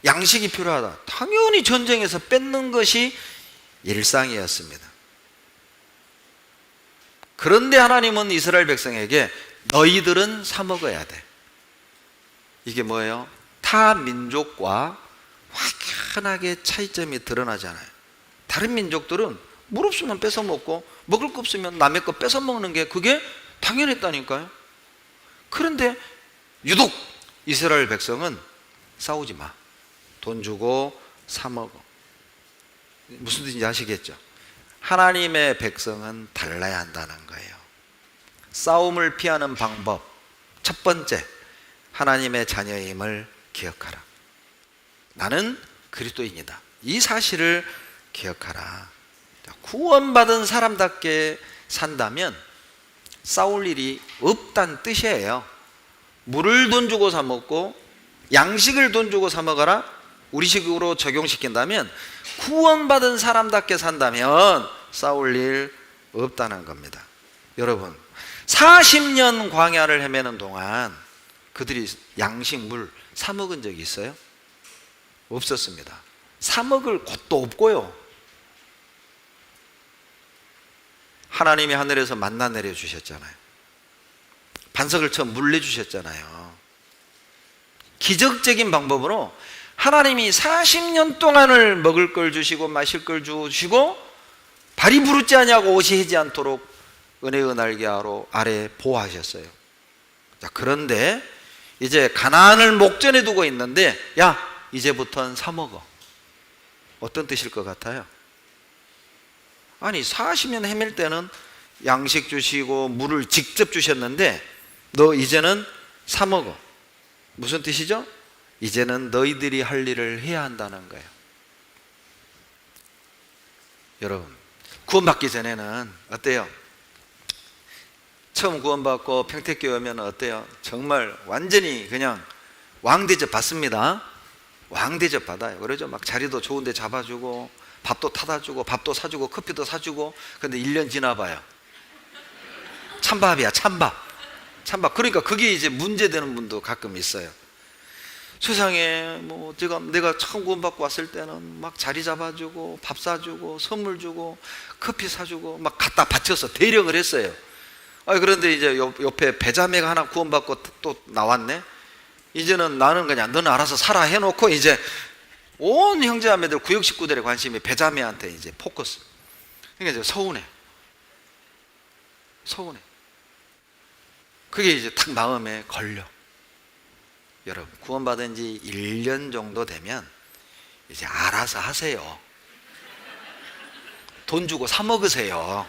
양식이 필요하다, 당연히 전쟁에서 뺏는 것이 일상이었습니다. 그런데 하나님은 이스라엘 백성에게 너희들은 사 먹어야 돼. 이게 뭐예요? 타 민족과 확연하게 차이점이 드러나잖아요. 다른 민족들은 물 없으면 뺏어 먹고 먹을 거 없으면 남의 거 뺏어 먹는 게 그게 당연했다니까요. 그런데 유독 이스라엘 백성은 싸우지 마, 돈 주고 사 먹어. 무슨 뜻인지 아시겠죠? 하나님의 백성은 달라야 한다는 거예요. 싸움을 피하는 방법, 첫 번째, 하나님의 자녀임을 기억하라. 나는 그리스도인이다, 이 사실을 기억하라. 구원받은 사람답게 산다면 싸울 일이 없다는 뜻이에요. 물을 돈 주고 사 먹고 양식을 돈 주고 사 먹어라, 우리식으로 적용시킨다면 구원받은 사람답게 산다면 싸울 일 없다는 겁니다. 여러분, 40년 광야를 헤매는 동안 그들이 양식, 물 사 먹은 적이 있어요? 없었습니다. 사 먹을 곳도 없고요. 하나님이 하늘에서 만나 내려주셨잖아요. 반석을 쳐 물 내주셨잖아요. 기적적인 방법으로 하나님이 40년 동안을 먹을 걸 주시고 마실 걸 주시고 발이 부르지 아니하고 옷이 해지 않도록 은혜의 날개 아래 보호하셨어요. 자, 그런데 이제 가나안을 목전에 두고 있는데, 야, 이제부터는 사 먹어. 어떤 뜻일 것 같아요? 아니, 40년 헤맬 때는 양식 주시고 물을 직접 주셨는데 너 이제는 사 먹어. 무슨 뜻이죠? 이제는 너희들이 할 일을 해야 한다는 거예요. 여러분, 구원받기 전에는 어때요? 처음 구원받고 평택교회 오면 어때요? 정말 완전히 그냥 왕대접 받습니다. 왕대접 받아요. 그러죠? 막 자리도 좋은 데 잡아주고 밥도 타다 주고 밥도 사주고 커피도 사주고. 근데 1년 지나봐요, 찬밥이야, 찬밥. 그러니까 그게 이제 문제되는 분도 가끔 있어요. 세상에 뭐 내가 처음 구원받고 왔을 때는 막 자리 잡아주고 밥 사주고 선물 주고 커피 사주고 막 갖다 바쳐서 대령을 했어요. 그런데 이제 옆에 배자매가 하나 구원받고 또 나왔네. 이제는 나는 그냥 너는 알아서 살아 해놓고 이제 온 형제자매들 구역 식구들의 관심이 배자매한테 이제 포커스. 그러니까 이제 서운해. 그게 이제 탁 마음에 걸려. 여러분, 구원받은 지 1년 정도 되면 이제 알아서 하세요. 돈 주고 사 먹으세요.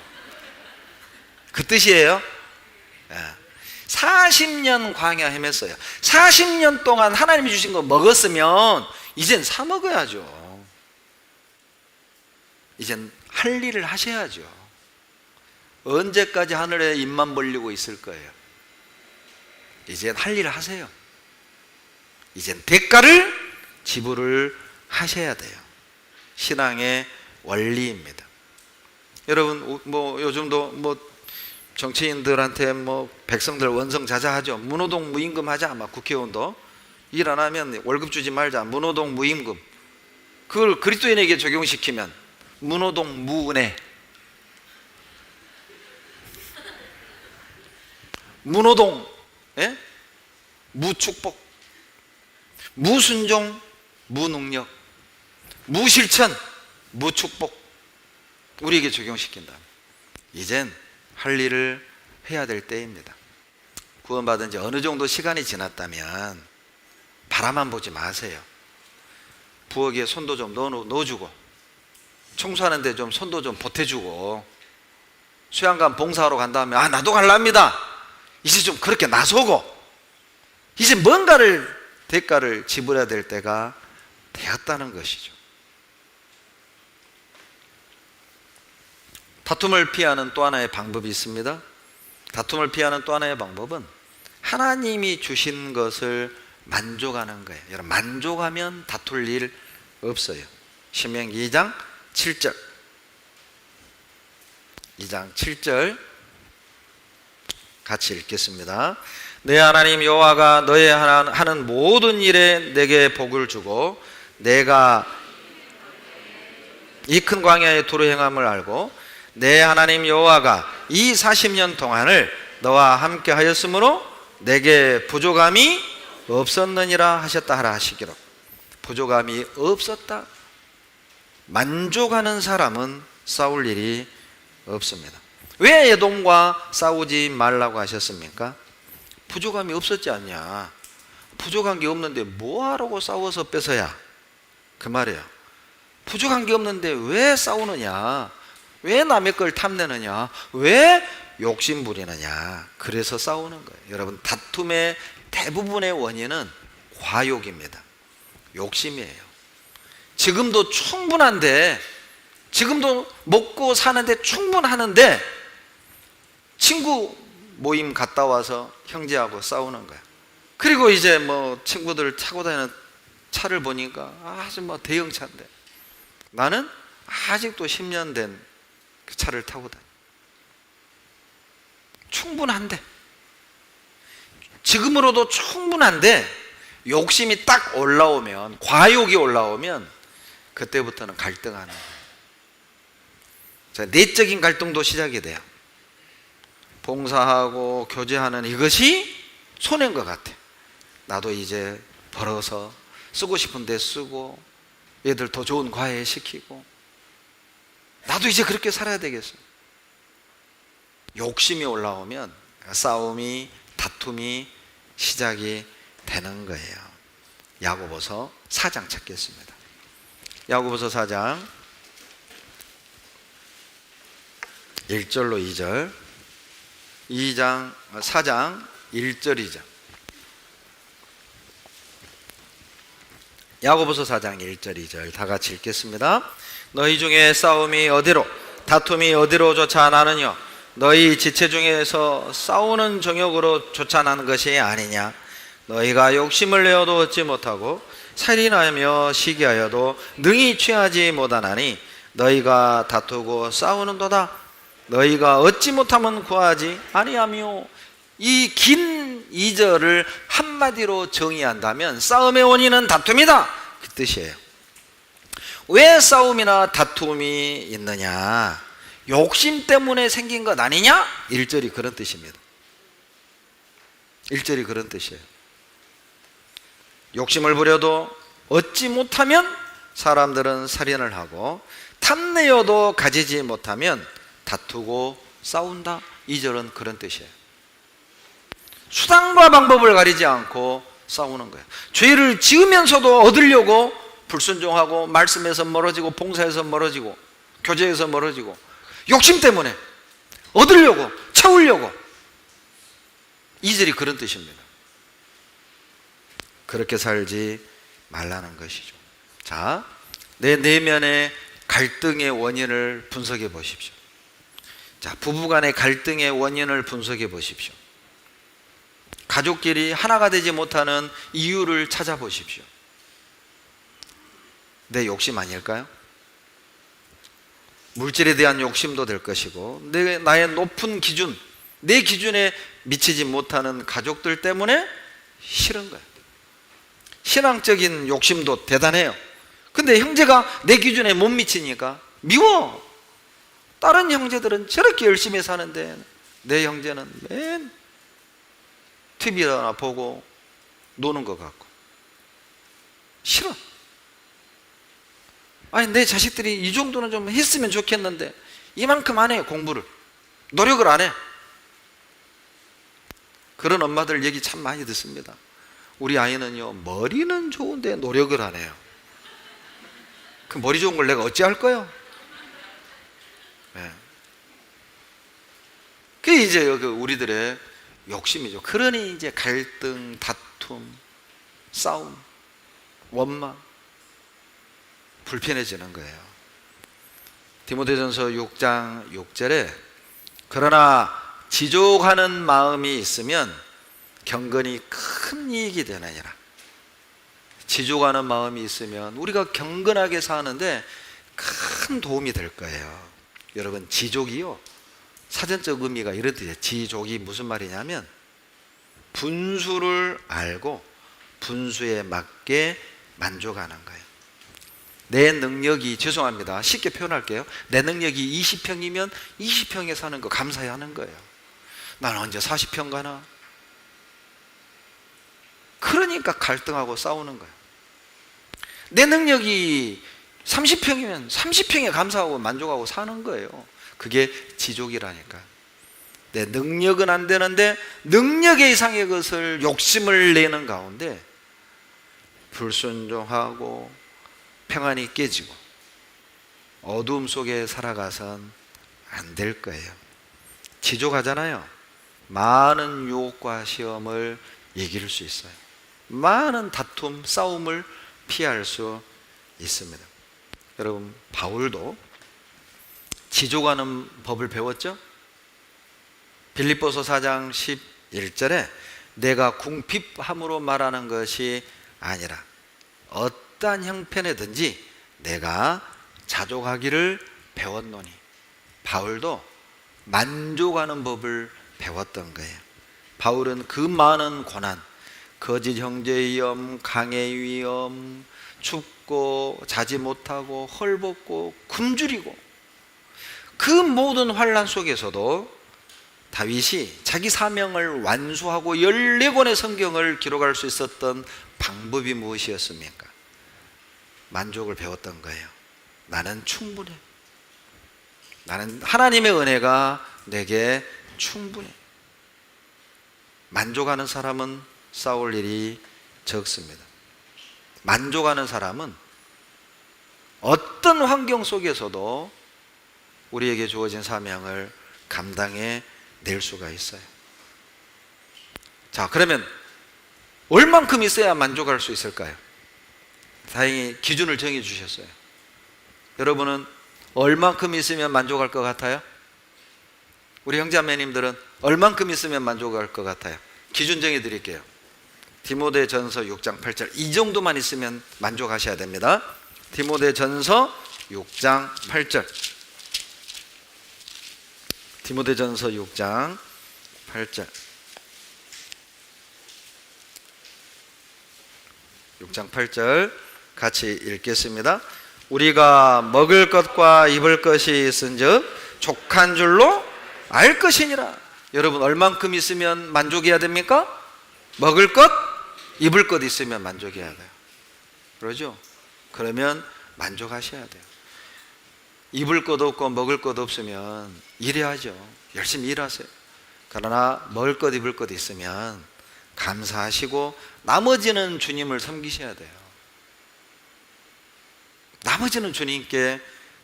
그 뜻이에요. 40년 광야 헤맸어요. 40년 동안 하나님이 주신 거 먹었으면 이젠 사 먹어야죠. 이젠 할 일을 하셔야죠. 언제까지 하늘에 입만 벌리고 있을 거예요? 이젠 할 일을 하세요. 이젠 대가를 지불을 하셔야 돼요. 신앙의 원리입니다. 여러분, 뭐 요즘도 뭐 정치인들한테 뭐 백성들 원성자자하죠. 무노동 무임금 하자. 막 국회의원도 일 안 하면 월급 주지 말자. 무노동 무임금. 그걸 그리스도인에게 적용시키면 무노동 무은혜, 무노동 무축복, 무순종 무능력, 무실천 무축복. 우리에게 적용시킨다. 이젠 할 일을 해야 될 때입니다. 구원받은 지 어느 정도 시간이 지났다면 바라만 보지 마세요. 부엌에 손도 좀 넣어주고, 청소하는데 좀 손도 좀 보태주고, 수양관 봉사하러 간 다음에 나도 갈랍니다. 이제 좀 그렇게 나서고, 이제 뭔가를 대가를 지불해야 될 때가 되었다는 것이죠. 다툼을 피하는 또 하나의 방법이 있습니다. 다툼을 피하는 또 하나의 방법은 하나님이 주신 것을 만족하는 거예요. 여러분, 만족하면 다툴 일 없어요. 신명기 2장 7절 2장 7절 같이 읽겠습니다. 내 하나님 여호와가 너의 하는 모든 일에 내게 복을 주고 내가 이 큰 광야에 두루 행함을 알고 내 하나님 여호와가 이 40년 동안을 너와 함께 하였으므로 내게 부족함이 없었느니라 하셨다 하라 하시기로. 부족함이 없었다. 만족하는 사람은 싸울 일이 없습니다. 왜 에돔과 싸우지 말라고 하셨습니까? 부족함이 없었지 않냐. 부족한 게 없는데 뭐하라고 싸워서 뺏어야, 그 말이에요. 부족한 게 없는데 왜 싸우느냐, 왜 남의 걸 탐내느냐, 왜 욕심 부리느냐. 그래서 싸우는 거예요. 여러분, 다툼의 대부분의 원인은 과욕입니다. 욕심이에요. 지금도 충분한데, 지금도 먹고 사는데 충분하는데 친구 모임 갔다 와서 형제하고 싸우는 거야. 그리고 이제 뭐 친구들 타고 다니는 차를 보니까 아주 뭐 대형 차인데 나는 아직도 10년 된 그 차를 타고 다녀. 충분한데, 지금으로도 충분한데 욕심이 딱 올라오면, 과욕이 올라오면 그때부터는 갈등하는 거예요. 자, 내적인 갈등도 시작이 돼요. 봉사하고 교제하는 이것이 손해인 것 같아. 나도 이제 벌어서 쓰고 싶은 데 쓰고 얘들 더 좋은 과외 시키고 나도 이제 그렇게 살아야 되겠어. 욕심이 올라오면 싸움이, 다툼이 시작이 되는 거예요. 야고보서 4장 찾겠습니다. 야고보서 4장 1절로 2절, 4장 1절 2절. 야고보서 4장 1절 2절 다 같이 읽겠습니다. 너희 중에 싸움이 어디로, 다툼이 어디로 쫓아나느냐? 너희 지체 중에서 싸우는 정욕으로 쫓아나는 것이 아니냐? 너희가 욕심을 내어도 얻지 못하고 살인하며 시기하여도 능히 취하지 못하나니 너희가 다투고 싸우는도다. 너희가 얻지 못하면 구하지 아니하며. 이 긴 2절을 한마디로 정의한다면 싸움의 원인은 다툼이다, 그 뜻이에요. 왜 싸움이나 다툼이 있느냐? 욕심 때문에 생긴 것 아니냐? 1절이 그런 뜻입니다. 1절이 그런 뜻이에요. 욕심을 부려도 얻지 못하면 사람들은 살인을 하고 탐내어도 가지지 못하면 다투고 싸운다. 2절은 그런 뜻이에요. 수단과 방법을 가리지 않고 싸우는 거예요. 죄를 지으면서도 얻으려고 불순종하고 말씀에서 멀어지고 봉사에서 멀어지고 교제에서 멀어지고 욕심 때문에 얻으려고 채우려고. 2절이 그런 뜻입니다. 그렇게 살지 말라는 것이죠. 자, 내 내면의 갈등의 원인을 분석해 보십시오. 자, 부부간의 갈등의 원인을 분석해 보십시오. 가족끼리 하나가 되지 못하는 이유를 찾아보십시오. 내 욕심 아닐까요? 물질에 대한 욕심도 될 것이고 나의 높은 기준, 내 기준에 미치지 못하는 가족들 때문에 싫은 거예요. 신앙적인 욕심도 대단해요. 근데 형제가 내 기준에 못 미치니까 미워. 다른 형제들은 저렇게 열심히 사는데 내 형제는 맨 TV나 보고 노는 것 같고 싫어. 아니, 내 자식들이 이 정도는 좀 했으면 좋겠는데 이만큼 안 해요. 공부를, 노력을 안 해. 그런 엄마들 얘기 참 많이 듣습니다. 우리 아이는요, 머리는 좋은데 노력을 안 해요. 그 머리 좋은 걸 내가 어찌할 거요? 네. 그게 이제 우리들의 욕심이죠. 그러니 이제 갈등, 다툼, 싸움, 원망, 불편해지는 거예요. 디모데전서 6장 6절에 그러나 지족하는 마음이 있으면 경건이 큰 이익이 되느니라. 지족하는 마음이 있으면 우리가 경건하게 사는데 큰 도움이 될 거예요. 여러분, 지족이요, 사전적 의미가 이렇듯이, 지족이 무슨 말이냐면 분수를 알고 분수에 맞게 만족하는 거예요. 내 능력이, 죄송합니다, 쉽게 표현할게요. 내 능력이 20평이면 20평에 사는 거 감사해 하는 거예요. 난 언제 40평 가나? 그러니까 갈등하고 싸우는 거예요. 내 능력이 30평이면 30평에 감사하고 만족하고 사는 거예요. 그게 지족이라니까. 내 능력은 안 되는데 능력의 이상의 것을 욕심을 내는 가운데 불순종하고 평안이 깨지고 어두움 속에 살아가선 안 될 거예요. 지족하잖아요. 많은 유혹과 시험을 이길 수 있어요. 많은 다툼, 싸움을 피할 수 있습니다. 여러분, 바울도 지족하는 법을 배웠죠? 빌립보서 4장 11절에 내가 궁핍함으로 말하는 것이 아니라 어떠한 형편에든지 내가 자족하기를 배웠노니. 바울도 만족하는 법을 배웠던 거예요. 바울은 그 많은 고난, 거짓 형제의 위험, 강의 위험, 춥고 자지 못하고 헐벗고 굶주리고 그 모든 환난 속에서도 다윗이 자기 사명을 완수하고 14권의 성경을 기록할 수 있었던 방법이 무엇이었습니까? 만족을 배웠던 거예요. 나는 충분해. 나는 하나님의 은혜가 내게 충분해. 만족하는 사람은 싸울 일이 적습니다. 만족하는 사람은 어떤 환경 속에서도 우리에게 주어진 사명을 감당해 낼 수가 있어요. 자, 그러면 얼만큼 있어야 만족할 수 있을까요? 다행히 기준을 정해 주셨어요. 여러분은 얼만큼 있으면 만족할 것 같아요? 우리 형제자매님들은 얼만큼 있으면 만족할 것 같아요? 기준 정해 드릴게요. 디모데전서 6장 8절, 이 정도만 있으면 만족하셔야 됩니다. 디모데전서 6장 8절. 디모데전서 6장 8절. 6장 8절 같이 읽겠습니다. 우리가 먹을 것과 입을 것이 있은즉 족한 줄로 알 것이니라. 여러분, 얼만큼 있으면 만족해야 됩니까? 먹을 것, 입을 것 있으면 만족해야 돼요. 그러죠? 그러면 만족하셔야 돼요. 입을 것 없고 먹을 것 없으면 일해야죠. 열심히 일하세요. 그러나 먹을 것, 입을 것 있으면 감사하시고 나머지는 주님을 섬기셔야 돼요. 나머지는 주님께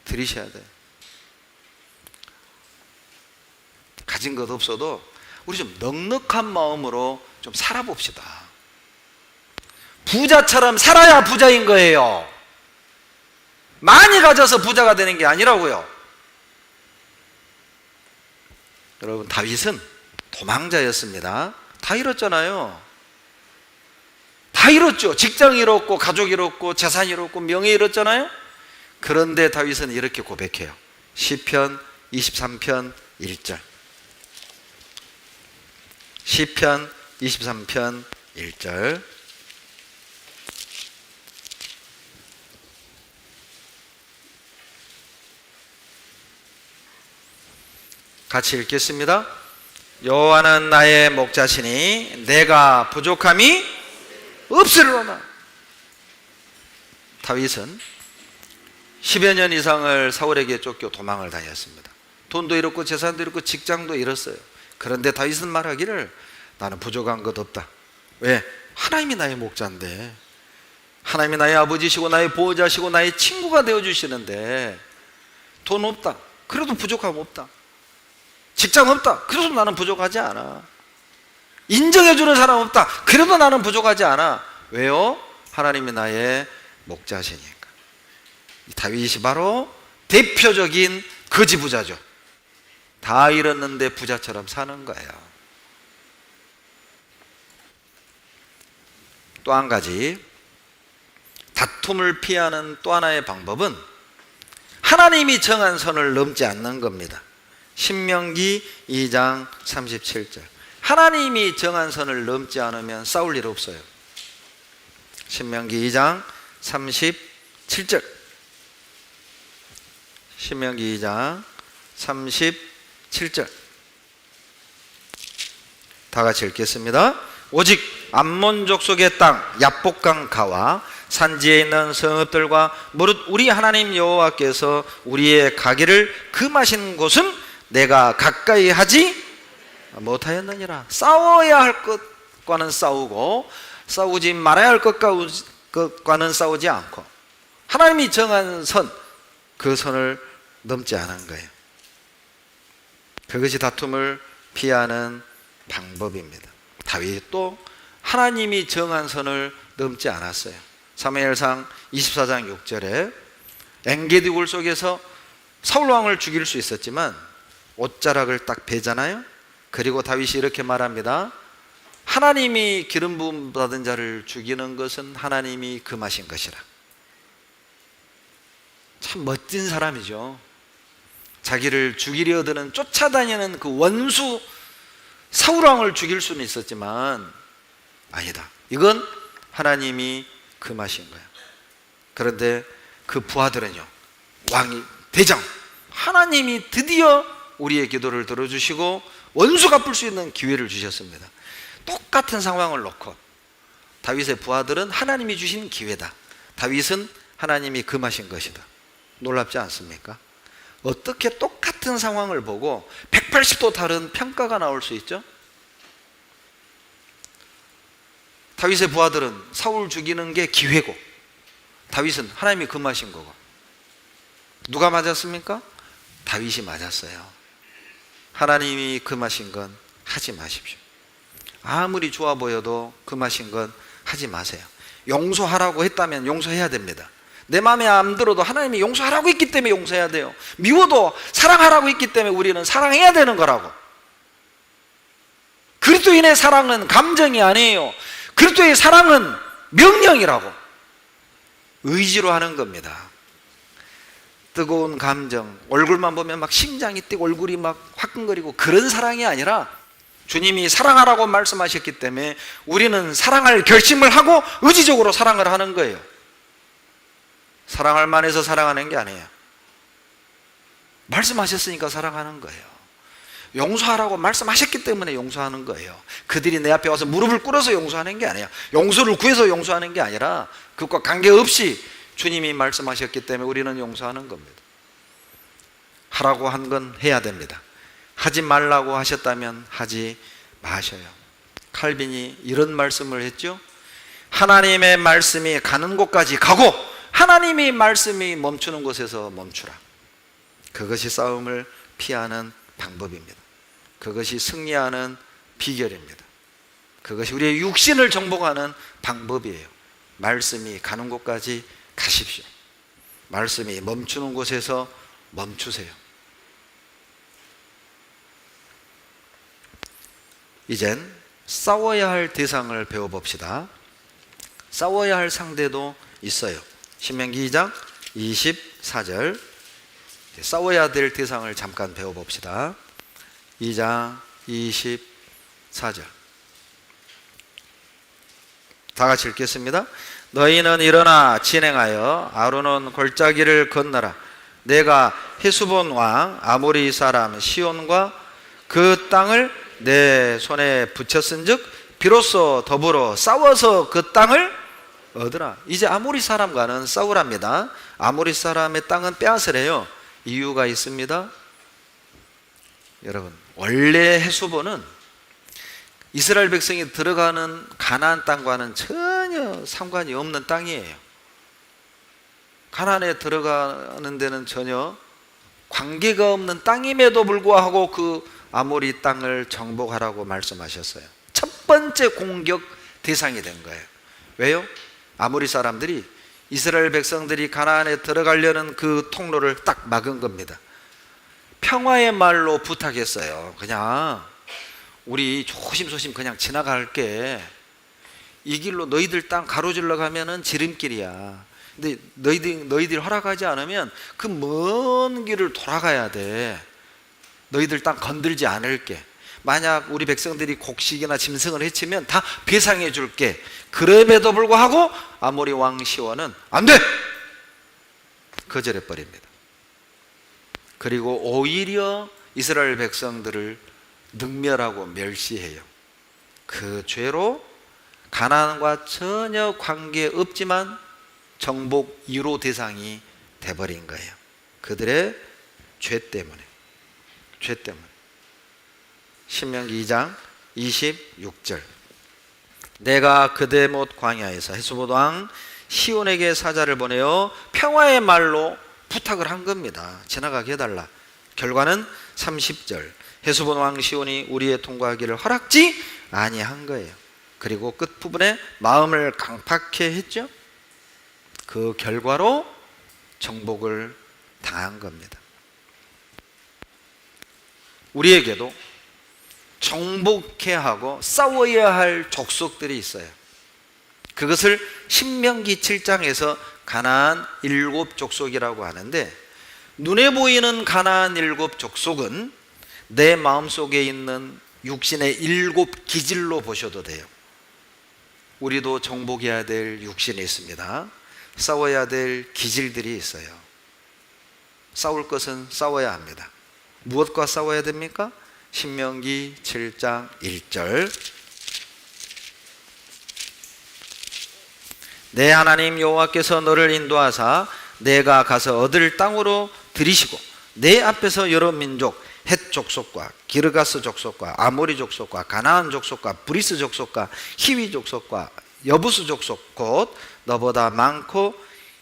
드리셔야 돼요. 가진 것 없어도 우리 좀 넉넉한 마음으로 좀 살아봅시다. 부자처럼 살아야 부자인 거예요. 많이 가져서 부자가 되는 게 아니라고요. 여러분, 다윗은 도망자였습니다. 다 잃었잖아요. 다 잃었죠. 직장 잃었고, 가족 잃었고, 재산 잃었고, 명예 잃었잖아요. 그런데 다윗은 이렇게 고백해요. 시편 23편 1절. 시편 23편 1절. 같이 읽겠습니다. 여호와는 나의 목자시니 내가 부족함이 없으리로다. 다윗은 10여 년 이상을 사울에게 쫓겨 도망을 다녔습니다. 돈도 잃었고 재산도 잃었고 직장도 잃었어요. 그런데 다윗은 말하기를 나는 부족한 것 없다. 왜? 하나님이 나의 목자인데, 하나님이 나의 아버지시고 나의 보호자시고 나의 친구가 되어주시는데, 돈 없다, 그래도 부족함 없다. 직장 없다, 그래도 나는 부족하지 않아. 인정해주는 사람 없다, 그래도 나는 부족하지 않아. 왜요? 하나님이 나의 목자시니까. 이 다윗이 바로 대표적인 거지 부자죠. 다 잃었는데 부자처럼 사는 거예요. 또 한 가지 다툼을 피하는 또 하나의 방법은 하나님이 정한 선을 넘지 않는 겁니다. 신명기 2장 37절. 하나님이 정한 선을 넘지 않으면 싸울 일 없어요. 신명기 2장 37절. 신명기 2장 37절. 다 같이 읽겠습니다. 오직 암몬 족속의 땅 야복강 가와 산지에 있는 성읍들과 무릇 우리 하나님 여호와께서 우리의 가기를 금하신 곳은 내가 가까이 하지 못하였느니라. 싸워야 할 것과는 싸우고 싸우지 말아야 할 것과는 싸우지 않고 하나님이 정한 선, 그 선을 넘지 않은 거예요. 그것이 다툼을 피하는 방법입니다. 다윗도 하나님이 정한 선을 넘지 않았어요. 사무엘상 24장 6절에 엔게디 굴 속에서 사울왕을 죽일 수 있었지만 옷자락을 딱 베잖아요. 그리고 다윗이 이렇게 말합니다. 하나님이 기름 부음 받은 자를 죽이는 것은 하나님이 금하신 것이라. 참 멋진 사람이죠. 자기를 죽이려 드는 쫓아다니는 그 원수 사울왕을 죽일 수는 있었지만 아니다. 이건 하나님이 금하신 거야. 그런데 그 부하들은요, 왕이 대장 하나님이 드디어 우리의 기도를 들어주시고 원수 갚을 수 있는 기회를 주셨습니다. 똑같은 상황을 놓고 다윗의 부하들은 하나님이 주신 기회다, 다윗은 하나님이 금하신 것이다. 놀랍지 않습니까? 어떻게 똑같은 상황을 보고 180도 다른 평가가 나올 수 있죠? 다윗의 부하들은 사울 죽이는 게 기회고 다윗은 하나님이 금하신 거고. 누가 맞았습니까? 다윗이 맞았어요. 하나님이 금하신 건 하지 마십시오. 아무리 좋아 보여도 금하신 건 하지 마세요. 용서하라고 했다면 용서해야 됩니다. 내 마음에 안 들어도 하나님이 용서하라고 했기 때문에 용서해야 돼요. 미워도 사랑하라고 했기 때문에 우리는 사랑해야 되는 거라고. 그리스도인의 사랑은 감정이 아니에요. 그리스도의 사랑은 명령이라고. 의지로 하는 겁니다. 뜨거운 감정, 얼굴만 보면 막 심장이 뛰고 얼굴이 막 화끈거리고 그런 사랑이 아니라 주님이 사랑하라고 말씀하셨기 때문에 우리는 사랑할 결심을 하고 의지적으로 사랑을 하는 거예요. 사랑할 만해서 사랑하는 게 아니에요. 말씀하셨으니까 사랑하는 거예요. 용서하라고 말씀하셨기 때문에 용서하는 거예요. 그들이 내 앞에 와서 무릎을 꿇어서 용서하는 게 아니에요. 용서를 구해서 용서하는 게 아니라 그것과 관계없이 주님이 말씀하셨기 때문에 우리는 용서하는 겁니다. 하라고 한 건 해야 됩니다. 하지 말라고 하셨다면 하지 마셔요. 칼빈이 이런 말씀을 했죠. 하나님의 말씀이 가는 곳까지 가고 하나님의 말씀이 멈추는 곳에서 멈추라. 그것이 싸움을 피하는 방법입니다. 그것이 승리하는 비결입니다. 그것이 우리의 육신을 정복하는 방법이에요. 말씀이 가는 곳까지 가십시오. 말씀이 멈추는 곳에서 멈추세요. 이젠 싸워야 할 대상을 배워봅시다. 싸워야 할 상대도 있어요. 신명기 2장 24절. 싸워야 될 대상을 잠깐 배워봅시다. 2장 24절. 다 같이 읽겠습니다. 너희는 일어나 진행하여 아르논 골짜기를 건너라. 내가 헤스본 왕 아모리 사람 시온과 그 땅을 내 손에 붙였은즉 비로소 더불어 싸워서 그 땅을 얻으라. 이제 아모리 사람과는 싸우랍니다. 아모리 사람의 땅은 빼앗으래요. 이유가 있습니다. 여러분, 원래 헤스본은 이스라엘 백성이 들어가는 가나안 땅과는 전혀 상관이 없는 땅이에요. 가나안에 들어가는 데는 전혀 관계가 없는 땅임에도 불구하고 그 아모리 땅을 정복하라고 말씀하셨어요. 첫 번째 공격 대상이 된 거예요. 왜요? 아모리 사람들이 이스라엘 백성들이 가나안에 들어가려는 그 통로를 딱 막은 겁니다. 평화의 말로 부탁했어요. 그냥 우리 조심조심 그냥 지나갈게. 이 길로 너희들 땅 가로질러 가면은 지름길이야. 근데 너희들이 허락하지 않으면 그 먼 길을 돌아가야 돼. 너희들 땅 건들지 않을게. 만약 우리 백성들이 곡식이나 짐승을 해치면 다 배상해 줄게. 그럼에도 불구하고 아모리 왕 시온은 안 돼! 거절해 버립니다. 그리고 오히려 이스라엘 백성들을 능멸하고 멸시해요. 그 죄로 가나안과 전혀 관계없지만 정복 1호 대상이 돼버린 거예요. 그들의 죄 때문에. 신명기 2장 26절. 내가 그대못 광야에서 헤스본 왕 시온에게 사자를 보내어 평화의 말로 부탁을 한 겁니다. 지나가게 해달라. 결과는 30절. 헤스본 왕 시온이 우리의 통과하기를 허락지 아니한 거예요. 그리고 끝부분에 마음을 강팍해 했죠. 그 결과로 정복을 당한 겁니다. 우리에게도 정복해야 하고 싸워야 할 족속들이 있어요. 그것을 신명기 7장에서 가나안 7족속이라고 하는데, 눈에 보이는 가나안 7족속은 내 마음속에 있는 육신의 7기질로 보셔도 돼요. 우리도 정복해야 될 육신이 있습니다. 싸워야 될 기질들이 있어요. 싸울 것은 싸워야 합니다. 무엇과 싸워야 됩니까? 신명기 7장 1절. 내 하나님 여호와께서 너를 인도하사 내가 가서 얻을 땅으로 들이시고 내 앞에서 여러 민족 헷 족속과 기르가스 족속과 아모리 족속과 가나안 족속과 브리스 족속과 히위 족속과 여부스 족속 곧 너보다 많고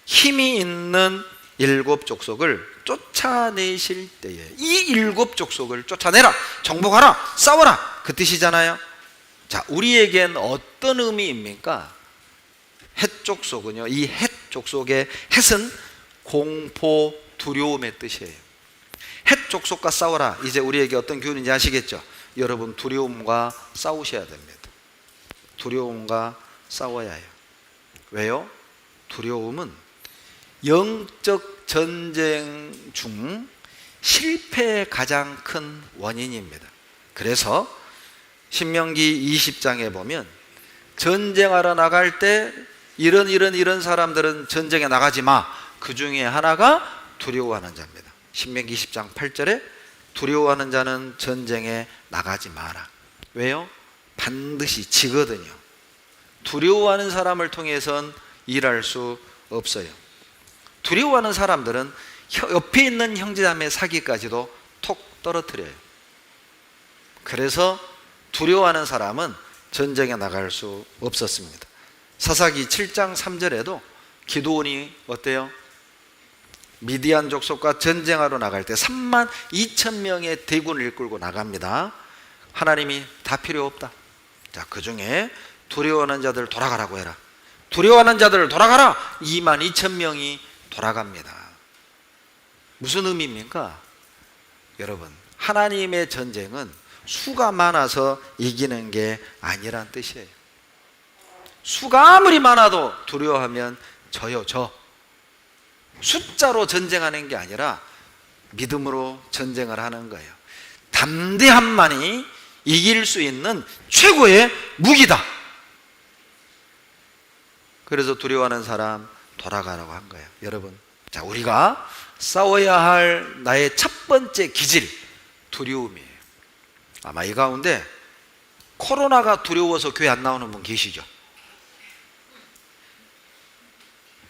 힘이 있는 7족속을 쫓아내실 때에 이 7족속을 쫓아내라, 정복하라, 싸워라, 그 뜻이잖아요. 자, 우리에겐 어떤 의미입니까? 헷 족속은요, 이 헷 족속의 헷은 공포, 두려움의 뜻이에요. 헷 족속과 싸워라. 이제 우리에게 어떤 교훈인지 아시겠죠? 여러분, 두려움과 싸우셔야 됩니다. 두려움과 싸워야 해요. 왜요? 두려움은 영적 전쟁 중 실패의 가장 큰 원인입니다. 그래서 신명기 20장에 보면 전쟁하러 나갈 때 이런 사람들은 전쟁에 나가지 마. 그 중에 하나가 두려워하는 자입니다. 신명기 20장 8절에 두려워하는 자는 전쟁에 나가지 마라. 왜요? 반드시 지거든요. 두려워하는 사람을 통해선 일할 수 없어요. 두려워하는 사람들은 옆에 있는 형제자매 사기까지도 톡 떨어뜨려요. 그래서 두려워하는 사람은 전쟁에 나갈 수 없었습니다. 사사기 7장 3절에도 기드온이 어때요? 미디안 족속과 전쟁하러 나갈 때 3만 2천 명의 대군을 이끌고 나갑니다. 하나님이 다 필요 없다. 자, 그 중에 두려워하는 자들 돌아가라고 해라. 두려워하는 자들 돌아가라. 2만 2천 명이 돌아갑니다. 무슨 의미입니까? 여러분, 하나님의 전쟁은 수가 많아서 이기는 게 아니란 뜻이에요. 수가 아무리 많아도 두려워하면 져요, 져. 숫자로 전쟁하는 게 아니라 믿음으로 전쟁을 하는 거예요. 담대함만이 이길 수 있는 최고의 무기다. 그래서 두려워하는 사람 돌아가라고 한 거예요. 여러분, 자, 우리가 싸워야 할 나의 첫 번째 기질, 두려움이에요. 아마 이 가운데 코로나가 두려워서 교회 안 나오는 분 계시죠?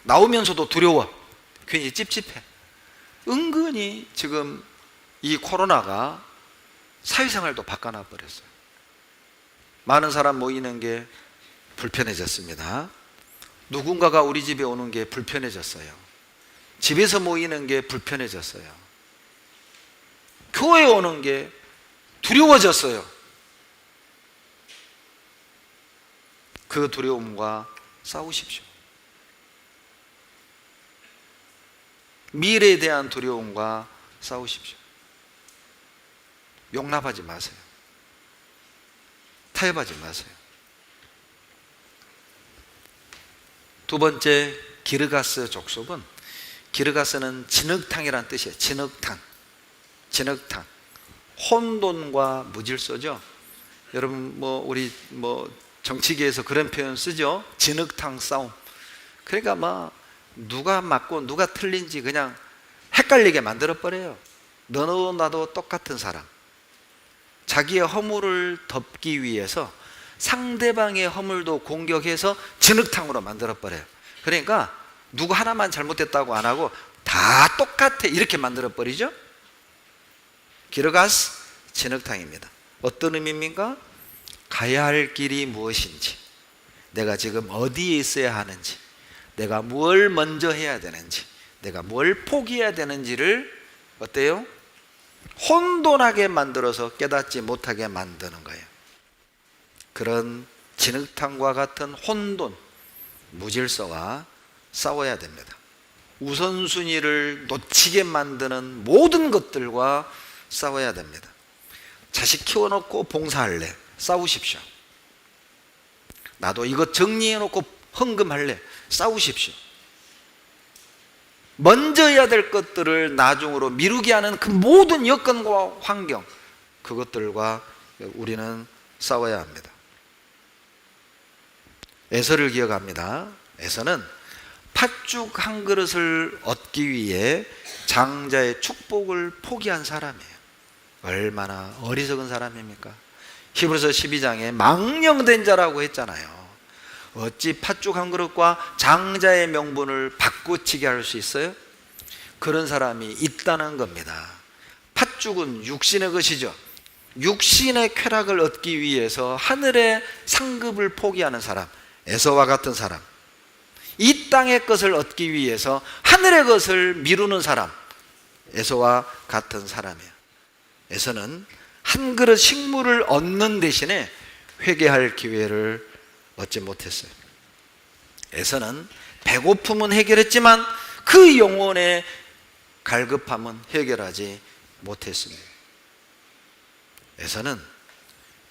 나오면서도 두려워. 괜히 찝찝해. 은근히 지금 이 코로나가 사회생활도 바꿔놔 버렸어요. 많은 사람 모이는 게 불편해졌습니다. 누군가가 우리 집에 오는 게 불편해졌어요. 집에서 모이는 게 불편해졌어요. 교회에 오는 게 두려워졌어요. 그 두려움과 싸우십시오. 미래에 대한 두려움과 싸우십시오. 용납하지 마세요. 타협하지 마세요. 두 번째, 기르가스 족속은, 기르가스는 진흙탕이라는 뜻이에요. 진흙탕. 진흙탕. 혼돈과 무질서죠. 여러분 우리 정치계에서 그런 표현 쓰죠. 진흙탕 싸움. 그러니까 누가 맞고 누가 틀린지 그냥 헷갈리게 만들어 버려요. 너도 나도 똑같은 사람. 자기의 허물을 덮기 위해서 상대방의 허물도 공격해서 진흙탕으로 만들어 버려요. 그러니까 누구 하나만 잘못됐다고 안 하고 다 똑같아 이렇게 만들어 버리죠. 기르가스 진흙탕입니다. 어떤 의미입니까? 가야 할 길이 무엇인지, 내가 지금 어디에 있어야 하는지, 내가 뭘 먼저 해야 되는지, 내가 뭘 포기해야 되는지를 어때요? 혼돈하게 만들어서 깨닫지 못하게 만드는 거예요. 그런 진흙탕과 같은 혼돈, 무질서와 싸워야 됩니다. 우선순위를 놓치게 만드는 모든 것들과 싸워야 됩니다. 자식 키워놓고 봉사할래? 싸우십시오. 나도 이것 정리해놓고 헌금할래? 싸우십시오. 먼저 해야 될 것들을 나중으로 미루게 하는 그 모든 여건과 환경, 그것들과 우리는 싸워야 합니다. 에서를 기억합니다. 에서는 팥죽 한 그릇을 얻기 위해 장자의 축복을 포기한 사람이에요. 얼마나 어리석은 사람입니까? 히브리서 12장에 망령된 자라고 했잖아요. 어찌 팥죽 한 그릇과 장자의 명분을 바꾸치게 할 수 있어요? 그런 사람이 있다는 겁니다. 팥죽은 육신의 것이죠. 육신의 쾌락을 얻기 위해서 하늘의 상급을 포기하는 사람, 에서와 같은 사람. 이 땅의 것을 얻기 위해서 하늘의 것을 미루는 사람, 에서와 같은 사람이에요. 에서는 한 그릇 식물을 얻는 대신에 회개할 기회를 얻지 못했어요. 에서는 배고픔은 해결했지만 그 영혼의 갈급함은 해결하지 못했습니다. 에서는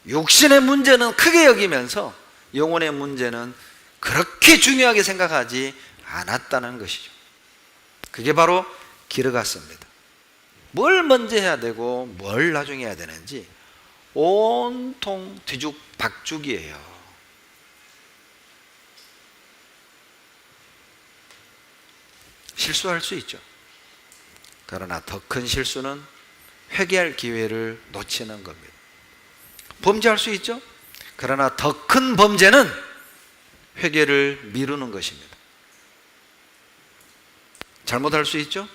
육신의 문제는 크게 여기면서 영혼의 문제는 그렇게 중요하게 생각하지 않았다는 것이죠. 그게 바로 기르가스입니다. 뭘 먼저 해야 되고 뭘 나중에 해야 되는지 온통 뒤죽박죽이에요. 실수할 수 있죠. 그러나 더 큰 실수는 회개할 기회를 놓치는 겁니다. 범죄할 수 있죠. 그러나 더 큰 범죄는 회개를 미루는 것입니다. 잘못할 수 있죠.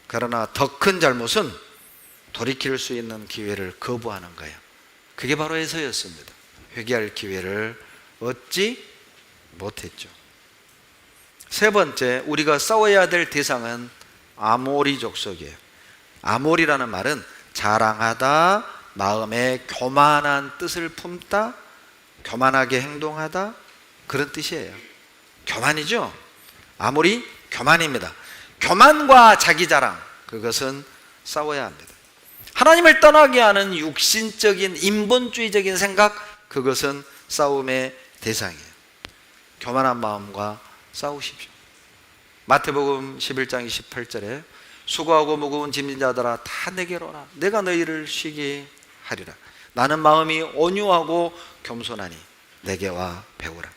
그러나 더 큰 잘못은 돌이킬 수 있는 기회를 거부하는 거예요. 그게 바로 에서였습니다. 회개할 기회를 얻지 못했죠. 세 번째, 우리가 싸워야 될 대상은 아모리 족속이에요. 아모리라는 말은 자랑하다, 마음에 교만한 뜻을 품다, 교만하게 행동하다, 그런 뜻이에요. 교만이죠. 아모리 교만입니다. 교만과 자기 자랑, 그것은 싸워야 합니다. 하나님을 떠나게 하는 육신적인 인본주의적인 생각, 그것은 싸움의 대상이에요. 교만한 마음과 싸우십시오. 마태복음 11장 28절에 수고하고 무거운 짐진 자들아 다 내게로 오라. 내가 너희를 쉬게 하리라. 나는 마음이 온유하고 겸손하니 내게 와 배우라.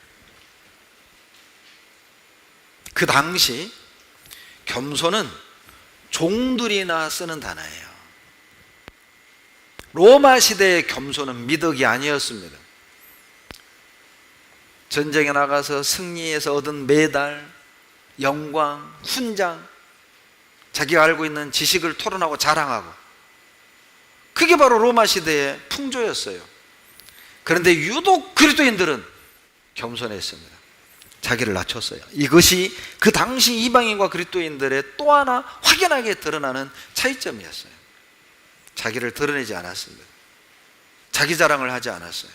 그 당시 겸손은 종들이나 쓰는 단어예요. 로마 시대의 겸손은 미덕이 아니었습니다. 전쟁에 나가서 승리해서 얻은 메달, 영광, 훈장, 자기가 알고 있는 지식을 토론하고 자랑하고, 그게 바로 로마 시대의 풍조였어요. 그런데 유독 그리스도인들은 겸손했습니다. 자기를 낮췄어요. 이것이 그 당시 이방인과 그리스도인들의 또 하나 확연하게 드러나는 차이점이었어요. 자기를 드러내지 않았습니다. 자기 자랑을 하지 않았어요.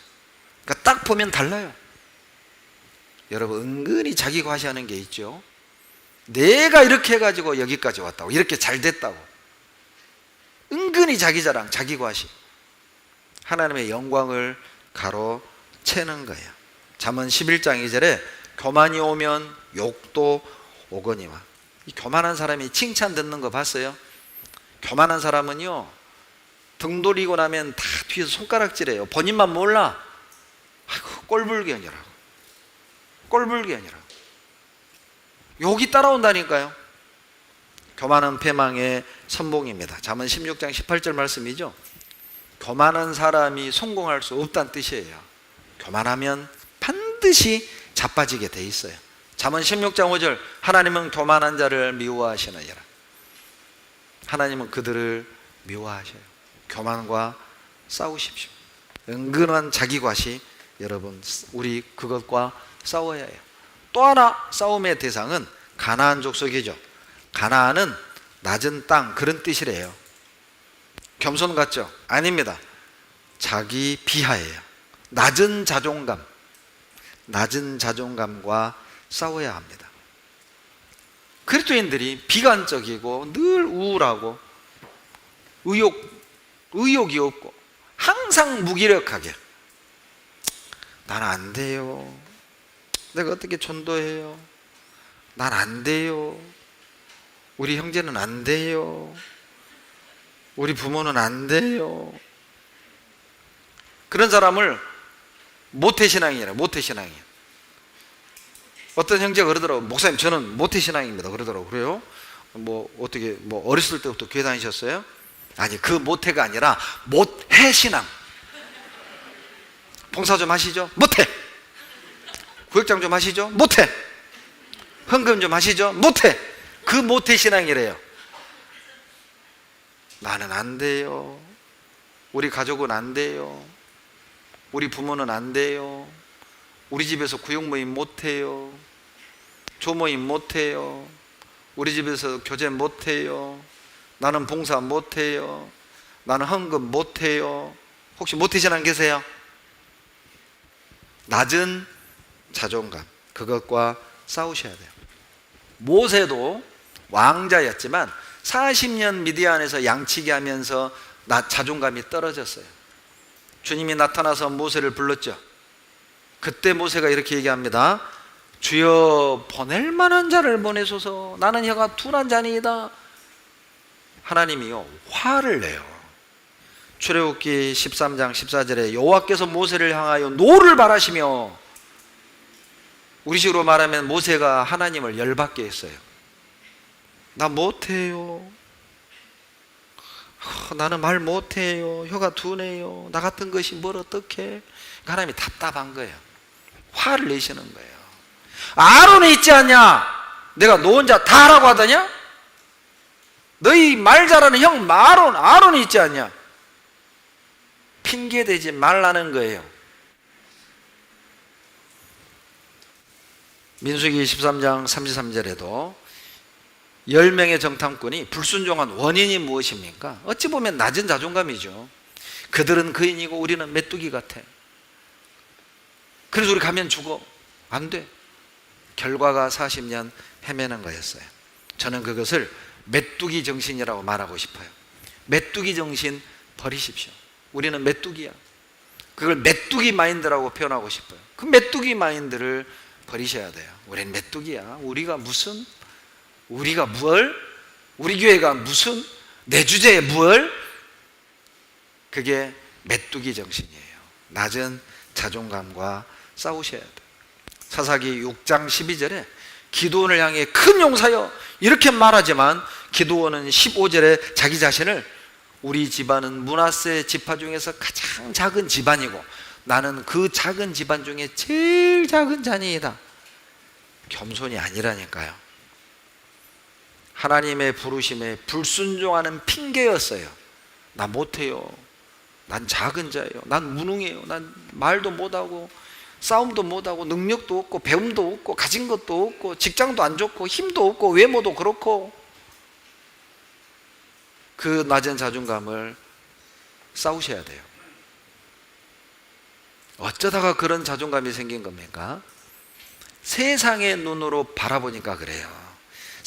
그러니까 딱 보면 달라요. 여러분, 은근히 자기 과시하는 게 있죠. 내가 이렇게 해가지고 여기까지 왔다고, 이렇게 잘 됐다고. 은근히 자기 자랑, 자기 과시. 하나님의 영광을 가로채는 거예요. 잠언 11장 2절에 교만이 오면 욕도 오거니와. 이 교만한 사람이 칭찬 듣는 거 봤어요? 교만한 사람은요, 등 돌리고 나면 다 뒤에서 손가락질해요. 본인만 몰라. 아이고, 꼴불견이라고. 꼴불견이라고. 욕이 따라온다니까요. 교만은 패망의 선봉입니다. 잠언 16장 18절 말씀이죠. 교만한 사람이 성공할 수 없다는 뜻이에요. 교만하면 반드시 자빠지게 돼 있어요. 잠언 16장 5절, 하나님은 교만한 자를 미워하시느니라. 하나님은 그들을 미워하셔요. 교만과 싸우십시오. 은근한 자기과시, 여러분, 우리 그것과 싸워야 해요. 또 하나 싸움의 대상은 가나안 족속이죠. 가나안은 낮은 땅, 그런 뜻이래요. 겸손 같죠? 아닙니다. 자기 비하예요. 낮은 자존감, 낮은 자존감과 싸워야 합니다. 그리스도인들이 비관적이고 늘 우울하고 의욕이 없고 항상 무기력하게, 난 안 돼요, 내가 어떻게 전도해요, 난 안 돼요, 우리 형제는 안 돼요, 우리 부모는 안 돼요. 그런 사람을 모태신앙이라, 모태신앙이에요. 어떤 형제가 그러더라고, 목사님 저는 모태신앙입니다 그러더라고. 그래요? 어떻게 어렸을 때부터 교회 다니셨어요? 아니, 그 모태가 아니라 못해신앙. 봉사 좀 하시죠? 못해. 구역장 좀 하시죠? 못해. 헌금 좀 하시죠? 못해. 그 모태신앙이래요. 나는 안 돼요, 우리 가족은 안 돼요, 우리 부모는 안 돼요, 우리 집에서 구역모임 못해요, 조모임 못해요, 우리 집에서 교제 못해요, 나는 봉사 못해요, 나는 헌금 못해요. 혹시 모태신앙 계세요? 낮은 자존감, 그것과 싸우셔야 돼요. 모세도 왕자였지만 40년 미디안에서 양치기 하면서 자존감이 떨어졌어요. 주님이 나타나서 모세를 불렀죠. 그때 모세가 이렇게 얘기합니다. 주여, 보낼 만한 자를 보내소서, 나는 혀가 둔한 자니이다. 하나님이요, 화를 내요. 출애굽기 13장 14절에 여호와께서 모세를 향하여 노를 바라시며, 우리식으로 말하면 모세가 하나님을 열받게 했어요. 나 못해요, 나는 말 못해요, 혀가 둔해요, 나 같은 것이 뭘 어떡해. 하나님이 답답한 거예요. 화를 내시는 거예요. 아론이 있지 않냐, 내가 너 혼자 다 하라고 하더냐, 너희 말 잘하는 형 아론이 있지 않냐. 핑계대지 말라는 거예요. 민수기 13장 33절에도 10명의 정탐꾼이 불순종한 원인이 무엇입니까? 어찌 보면 낮은 자존감이죠. 그들은 거인이고 우리는 메뚜기 같아. 그래서 우리 가면 죽어. 안 돼. 결과가 40년 헤매는 거였어요. 저는 그것을 메뚜기 정신이라고 말하고 싶어요. 메뚜기 정신 버리십시오. 우리는 메뚜기야. 그걸 메뚜기 마인드라고 표현하고 싶어요. 그 메뚜기 마인드를 버리셔야 돼요. 우리는 메뚜기야. 우리가 뭘? 우리 교회가 무슨? 내 주제에 뭘? 그게 메뚜기 정신이에요. 낮은 자존감과 싸우셔야 돼요. 사사기 6장 12절에 기드온을 향해 큰 용사여 이렇게 말하지만, 기드온은 15절에 자기 자신을 우리 집안은 므낫세 지파 중에서 가장 작은 집안이고 나는 그 작은 집안 중에 제일 작은 자니이다. 겸손이 아니라니까요. 하나님의 부르심에 불순종하는 핑계였어요. 나 못해요, 난 작은 자예요, 난 무능해요, 난 말도 못하고 싸움도 못하고 능력도 없고 배움도 없고 가진 것도 없고 직장도 안 좋고 힘도 없고 외모도 그렇고. 그 낮은 자존감을 싸우셔야 돼요. 어쩌다가 그런 자존감이 생긴 겁니까? 세상의 눈으로 바라보니까 그래요.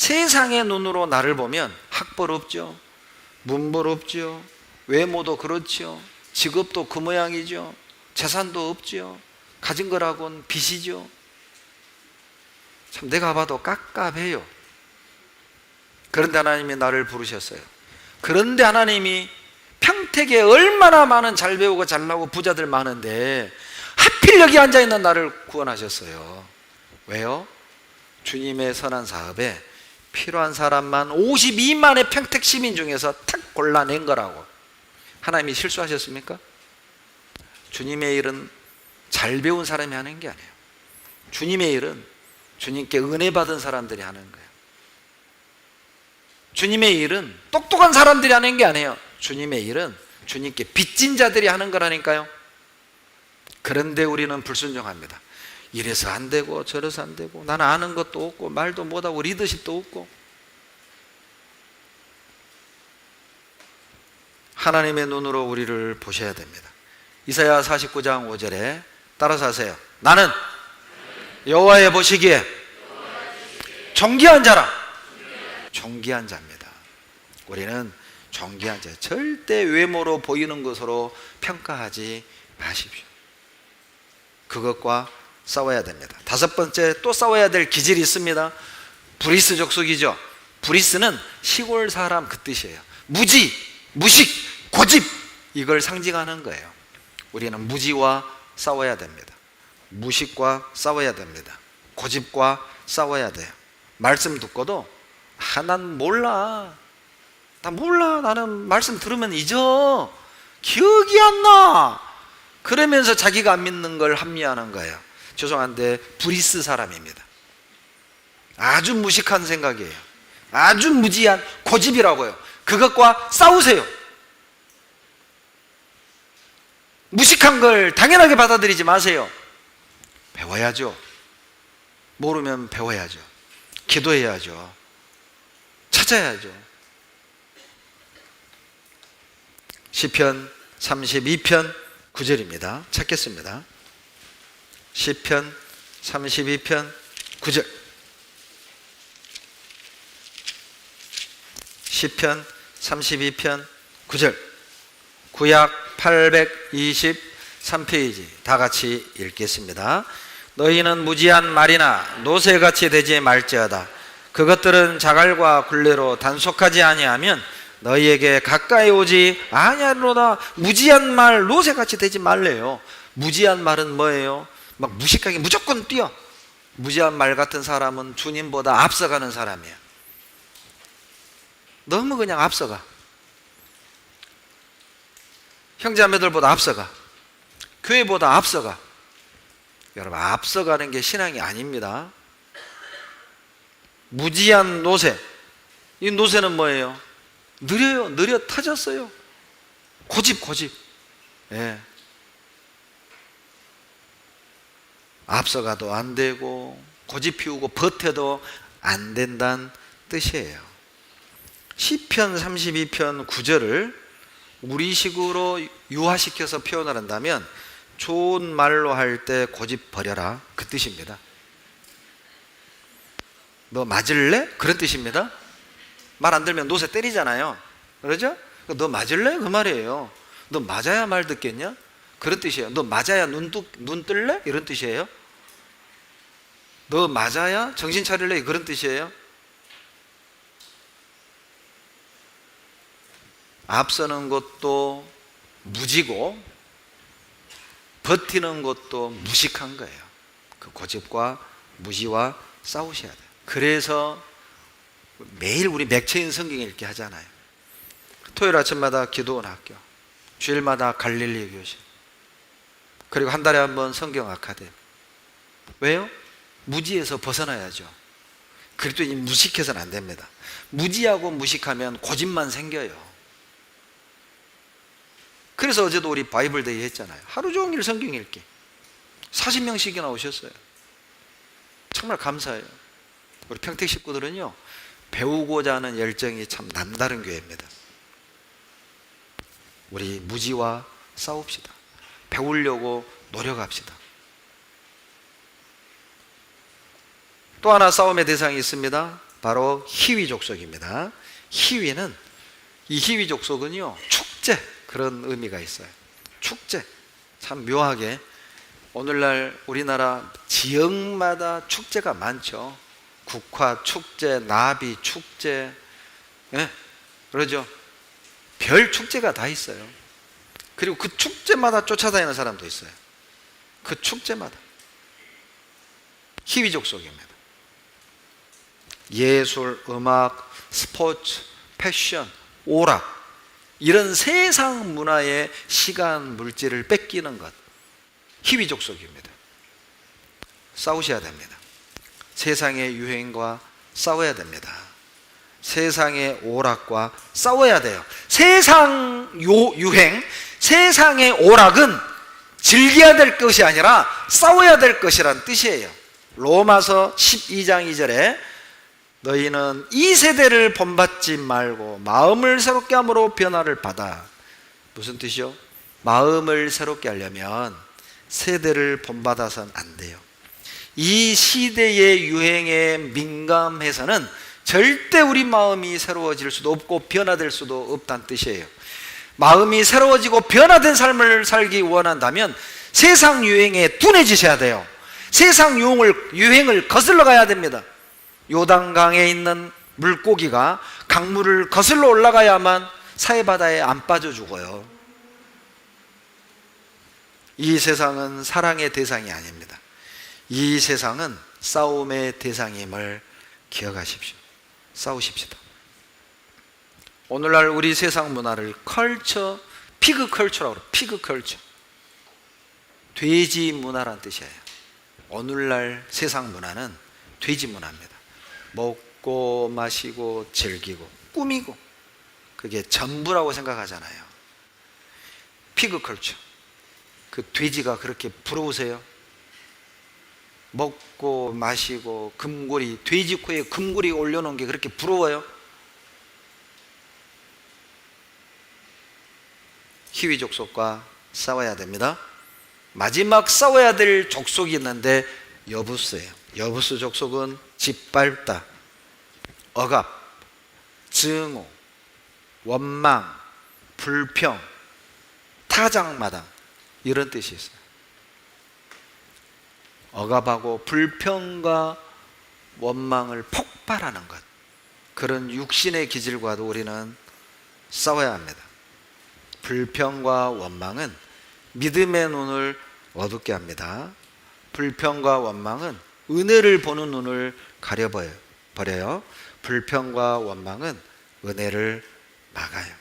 세상의 눈으로 나를 보면 학벌 없죠, 문벌 없죠, 외모도 그렇죠, 직업도 그 모양이죠, 재산도 없죠, 가진 거라고는 빚이죠. 참 내가 봐도 깝깝해요. 그런데 하나님이 나를 부르셨어요. 그런데 하나님이 평택에 얼마나 많은 잘 배우고 잘나고 부자들 많은데 하필 여기 앉아있는 나를 구원하셨어요. 왜요? 주님의 선한 사업에 필요한 사람만 52만의 평택 시민 중에서 탁 골라낸 거라고. 하나님이 실수하셨습니까? 주님의 일은 잘 배운 사람이 하는 게 아니에요. 주님의 일은 주님께 은혜 받은 사람들이 하는 거예요. 주님의 일은 똑똑한 사람들이 하는 게 아니에요. 주님의 일은 주님께 빚진 자들이 하는 거라니까요. 그런데 우리는 불순종합니다. 이래서 안 되고 저래서 안 되고, 나는 아는 것도 없고 말도 못하고 리더십도 없고. 하나님의 눈으로 우리를 보셔야 됩니다. 이사야 49장 5절에 따라서 하세요. 나는 여호와의 보시기에 존귀한 자라. 존귀한 자입니다. 우리는 존귀한 자, 절대 외모로 보이는 것으로 평가하지 마십시오. 그것과 싸워야 됩니다. 다섯 번째, 또 싸워야 될 기질이 있습니다. 브리스 족속이죠. 브리스는 시골 사람 그 뜻이에요. 무지, 무식, 고집, 이걸 상징하는 거예요. 우리는 무지와 싸워야 됩니다. 무식과 싸워야 됩니다. 고집과 싸워야 돼요. 말씀 듣고도 난 몰라, 나 몰라, 나는 말씀 들으면 잊어, 기억이 안 나, 그러면서 자기가 안 믿는 걸 합리화하는 거예요. 죄송한데 브리스 사람입니다. 아주 무식한 생각이에요. 아주 무지한 고집이라고요. 그것과 싸우세요. 무식한 걸 당연하게 받아들이지 마세요. 배워야죠. 모르면 배워야죠. 기도해야죠. 찾아야죠. 시편 32편 9절입니다. 찾겠습니다. 시편 32편 9절. 시편 32편 9절. 구약 823페이지 다 같이 읽겠습니다. 너희는 무지한 말이나 노새같이 되지 말지어다. 그것들은 자갈과 굴레로 단속하지 아니하면 너희에게 가까이 오지 아니하리로다. 무지한 말, 노새같이 되지 말래요. 무지한 말은 뭐예요? 막 무식하게 무조건 뛰어. 무지한 말 같은 사람은 주님보다 앞서가는 사람이에요. 너무 그냥 앞서가. 형제자매들보다 앞서가. 교회보다 앞서가. 여러분, 앞서가는 게 신앙이 아닙니다. 무지한 노새. 이 노새는 뭐예요? 느려요. 느려 터졌어요. 고집. 예. 앞서가도 안 되고 고집 피우고 버텨도 안 된다는 뜻이에요. 시편 32편 9절을 우리식으로 유화시켜서 표현을 한다면 좋은 말로 할 때 고집 버려라, 그 뜻입니다. 너 맞을래? 그런 뜻입니다. 말 안 들면 노새 때리잖아요. 그러죠? 너 맞을래? 그 말이에요. 너 맞아야 말 듣겠냐? 그런 뜻이에요. 너 맞아야 눈 뜰래? 이런 뜻이에요. 너 맞아야 정신 차릴래? 그런 뜻이에요. 앞서는 것도 무지고 버티는 것도 무식한 거예요. 그 고집과 무지와 싸우셔야 돼요. 그래서 매일 우리 맥체인 성경 읽기 하잖아요. 토요일 아침마다 기도원 학교, 주일마다 갈릴리 교실, 그리고 한 달에 한 번 성경 아카데미. 왜요? 무지에서 벗어나야죠. 그랬더니 무식해서는 안 됩니다. 무지하고 무식하면 고집만 생겨요. 그래서 어제도 우리 바이블데이 했잖아요. 하루 종일 성경 읽기 40명씩이나 오셨어요. 정말 감사해요. 우리 평택 식구들은요, 배우고자 하는 열정이 참 남다른 교회입니다. 우리 무지와 싸웁시다. 배우려고 노력합시다. 또 하나 싸움의 대상이 있습니다. 바로 히위 족속입니다. 히위는, 이 히위 족속은요, 축제, 그런 의미가 있어요. 축제. 참 묘하게 오늘날 우리나라 지역마다 축제가 많죠. 국화 축제, 나비 축제, 예? 그러죠. 별 축제가 다 있어요. 그리고 그 축제마다 쫓아다니는 사람도 있어요. 그 축제마다. 히위 족속입니다. 예술, 음악, 스포츠, 패션, 오락, 이런 세상 문화의 시간, 물질을 뺏기는 것, 히위 족속입니다. 싸우셔야 됩니다. 세상의 유행과 싸워야 됩니다. 세상의 오락과 싸워야 돼요. 세상 유행, 세상의 오락은 즐겨야 될 것이 아니라 싸워야 될 것이란 뜻이에요. 로마서 12장 2절에 너희는 이 세대를 본받지 말고 마음을 새롭게 함으로 변화를 받아. 무슨 뜻이요? 마음을 새롭게 하려면 세대를 본받아서는 안 돼요. 이 시대의 유행에 민감해서는 절대 우리 마음이 새로워질 수도 없고 변화될 수도 없다는 뜻이에요. 마음이 새로워지고 변화된 삶을 살기 원한다면 세상 유행에 둔해지셔야 돼요. 세상 유행을 거슬러 가야 됩니다. 요단강에 있는 물고기가 강물을 거슬러 올라가야만 사해바다에 안 빠져 죽어요. 이 세상은 사랑의 대상이 아닙니다. 이 세상은 싸움의 대상임을 기억하십시오. 싸우십시다. 오늘날 우리 세상 문화를 컬처, 피그 컬처라고 그래요. 피그 컬처. 돼지 문화란 뜻이에요. 오늘날 세상 문화는 돼지 문화입니다. 먹고 마시고 즐기고 꾸미고, 그게 전부라고 생각하잖아요. 피그 컬처. 그 돼지가 그렇게 부러우세요? 먹고 마시고 금고리, 돼지 코에 금고리 올려놓은 게 그렇게 부러워요? 히위 족속과 싸워야 됩니다. 마지막 싸워야 될 족속이 있는데 여부스예요. 여부스 족속은 짓밟다, 억압, 증오, 원망, 불평, 타작마당, 이런 뜻이 있어요. 억압하고 불평과 원망을 폭발하는 것, 그런 육신의 기질과도 우리는 싸워야 합니다. 불평과 원망은 믿음의 눈을 어둡게 합니다. 불평과 원망은 은혜를 보는 눈을 가려버려요. 불평과 원망은 은혜를 막아요.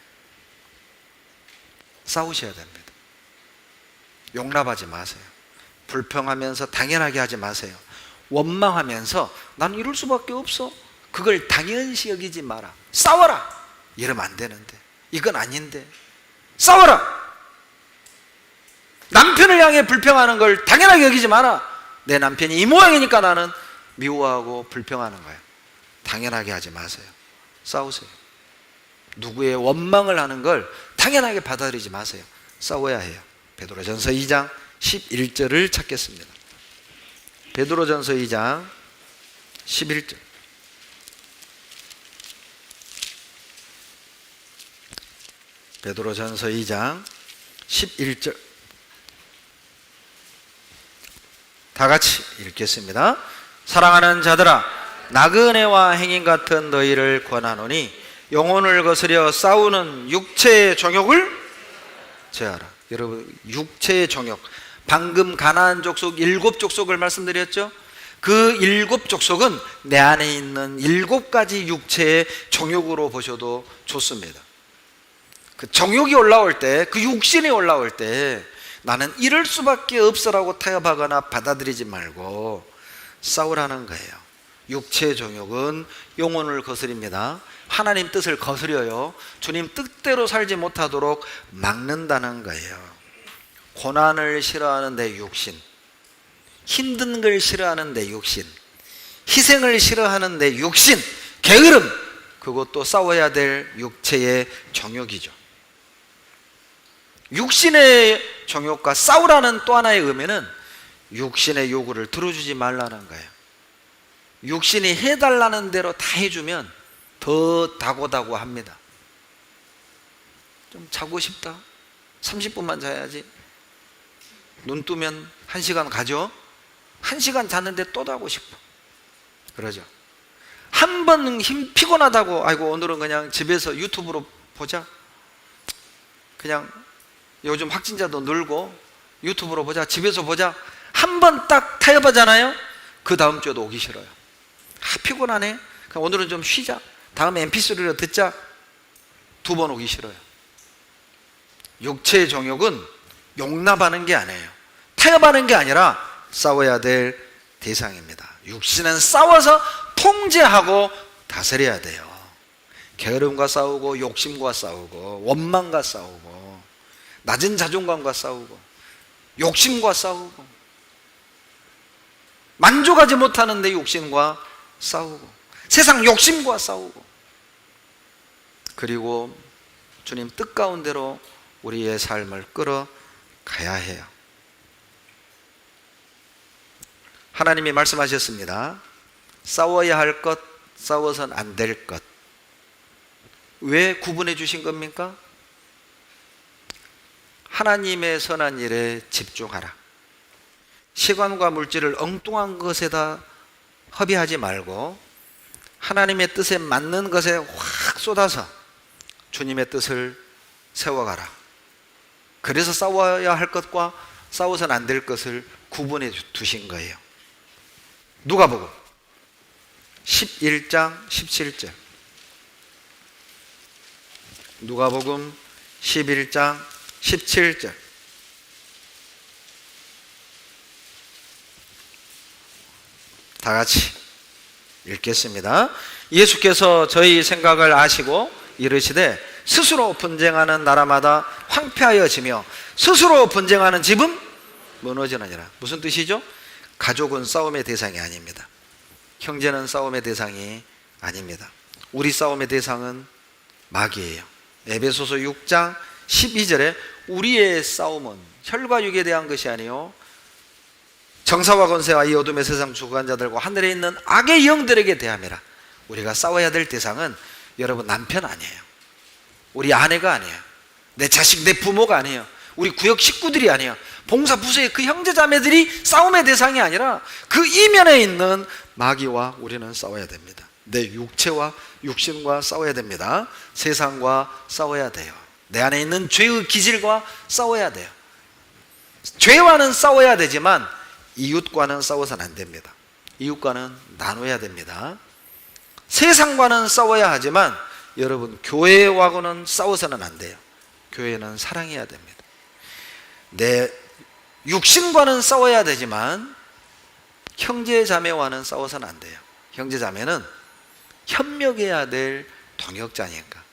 싸우셔야 됩니다. 용납하지 마세요. 불평하면서 당연하게 하지 마세요. 원망하면서 나는 이럴 수밖에 없어, 그걸 당연시 여기지 마라. 싸워라. 이러면 안 되는데, 이건 아닌데 싸워라. 남편을 향해 불평하는 걸 당연하게 여기지 마라. 내 남편이 이 모양이니까 나는 미워하고 불평하는 거예요. 당연하게 하지 마세요. 싸우세요. 누구의 원망을 하는 걸 당연하게 받아들이지 마세요. 싸워야 해요. 베드로전서 2장 11절을 찾겠습니다. 베드로전서 2장 11절. 베드로전서 2장 11절. 다 같이 읽겠습니다. 사랑하는 자들아, 나그네와 행인 같은 너희를 권하노니 영혼을 거스려 싸우는 육체의 정욕을 제하라. 여러분, 육체의 정욕, 방금 가나안 족속 7족속을 말씀드렸죠. 그 7족속은 내 안에 있는 7가지 육체의 정욕으로 보셔도 좋습니다. 그 정욕이 올라올 때, 그 육신이 올라올 때 나는 이럴 수밖에 없어라고 타협하거나 받아들이지 말고 싸우라는 거예요. 육체의 정욕은 영혼을 거스립니다. 하나님 뜻을 거스려요. 주님 뜻대로 살지 못하도록 막는다는 거예요. 고난을 싫어하는 내 육신, 힘든 걸 싫어하는 내 육신, 희생을 싫어하는 내 육신, 게으름, 그것도 싸워야 될 육체의 정욕이죠. 육신의 정욕과 싸우라는 또 하나의 의미는 육신의 요구를 들어주지 말라는 거예요. 육신이 해달라는 대로 다 해주면 더 다고다고 합니다. 좀 자고 싶다, 30분만 자야지. 눈 뜨면 1시간 가죠. 1시간 잤는데 또 자고 싶어. 그러죠. 한 번 피곤하다고, 아이고 오늘은 그냥 집에서 유튜브로 보자, 그냥 요즘 확진자도 늘고 유튜브로 보자, 집에서 보자, 한 번 딱 타협하잖아요. 그 다음 주에도 오기 싫어요. 피곤하네, 그럼 오늘은 좀 쉬자, 다음에 mp3로 듣자. 2번 오기 싫어요. 육체의 정욕은 용납하는 게 아니에요. 타협하는 게 아니라 싸워야 될 대상입니다. 육신은 싸워서 통제하고 다스려야 돼요. 게으름과 싸우고, 욕심과 싸우고, 원망과 싸우고, 낮은 자존감과 싸우고, 욕심과 싸우고, 만족하지 못하는 내 욕심과 싸우고, 세상 욕심과 싸우고, 그리고 주님 뜻 가운데로 우리의 삶을 끌어가야 해요. 하나님이 말씀하셨습니다. 싸워야 할 것, 싸워서는 안 될 것. 왜 구분해 주신 겁니까? 하나님의 선한 일에 집중하라. 시간과 물질을 엉뚱한 것에다 허비하지 말고 하나님의 뜻에 맞는 것에 확 쏟아서 주님의 뜻을 세워가라. 그래서 싸워야 할 것과 싸워서는 안 될 것을 구분해 두신 거예요. 누가복음 11장 17절. 누가복음 11장 17절. 다 같이 읽겠습니다. 예수께서 저희 생각을 아시고 이르시되 스스로 분쟁하는 나라마다 황폐하여지며 스스로 분쟁하는 집은 무너지느니라. 무슨 뜻이죠? 가족은 싸움의 대상이 아닙니다. 형제는 싸움의 대상이 아닙니다. 우리 싸움의 대상은 마귀예요. 에베소서 6장 12절에 우리의 싸움은 혈과 육에 대한 것이 아니요 정사와 권세와 이 어둠의 세상 주관 자들과 하늘에 있는 악의 영들에게 대함이라. 우리가 싸워야 될 대상은 여러분 남편 아니에요. 우리 아내가 아니에요. 내 자식, 내 부모가 아니에요. 우리 구역 식구들이 아니에요. 봉사 부서의 그 형제 자매들이 싸움의 대상이 아니라 그 이면에 있는 마귀와 우리는 싸워야 됩니다. 내 육체와 육신과 싸워야 됩니다. 세상과 싸워야 돼요. 내 안에 있는 죄의 기질과 싸워야 돼요. 죄와는 싸워야 되지만 이웃과는 싸워서는 안 됩니다. 이웃과는 나눠야 됩니다. 세상과는 싸워야 하지만 여러분 교회와는 싸워서는 안 돼요. 교회는 사랑해야 됩니다. 내 육신과는 싸워야 되지만 형제 자매와는 싸워서는 안 돼요. 형제 자매는 협력해야 될 동역자니까.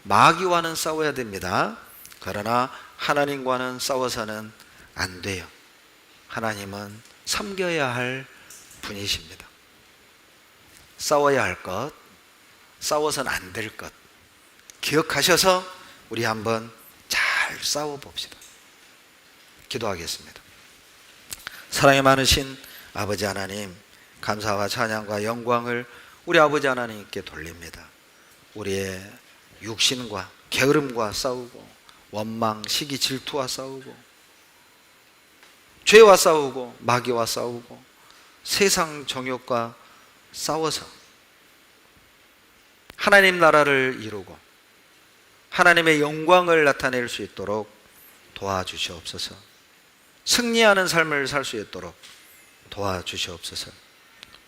마귀와는 싸워야 됩니다. 그러나 하나님과는 싸워서는 안 돼요. 하나님은 섬겨야 할 분이십니다. 싸워야 할 것, 싸워서는 안 될 것 기억하셔서 우리 한번 잘 싸워봅시다. 기도하겠습니다. 사랑이 많으신 아버지 하나님, 감사와 찬양과 영광을 우리 아버지 하나님께 돌립니다. 우리의 육신과 게으름과 싸우고, 원망, 시기, 질투와 싸우고, 죄와 싸우고, 마귀와 싸우고, 세상 정욕과 싸워서 하나님 나라를 이루고 하나님의 영광을 나타낼 수 있도록 도와주시옵소서. 승리하는 삶을 살 수 있도록 도와주시옵소서.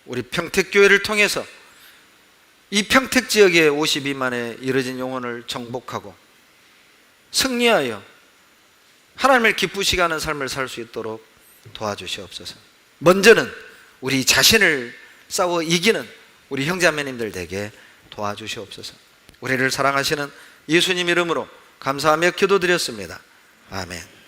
우리 평택교회를 통해서 이 평택 지역의 52만에 이르진 영혼을 정복하고 승리하여 하나님을 기쁘시게 하는 삶을 살 수 있도록 도와주시옵소서. 먼저는 우리 자신을 싸워 이기는 우리 형제자매님들 되게 도와주시옵소서. 우리를 사랑하시는 예수님 이름으로 감사하며 기도드렸습니다. 아멘.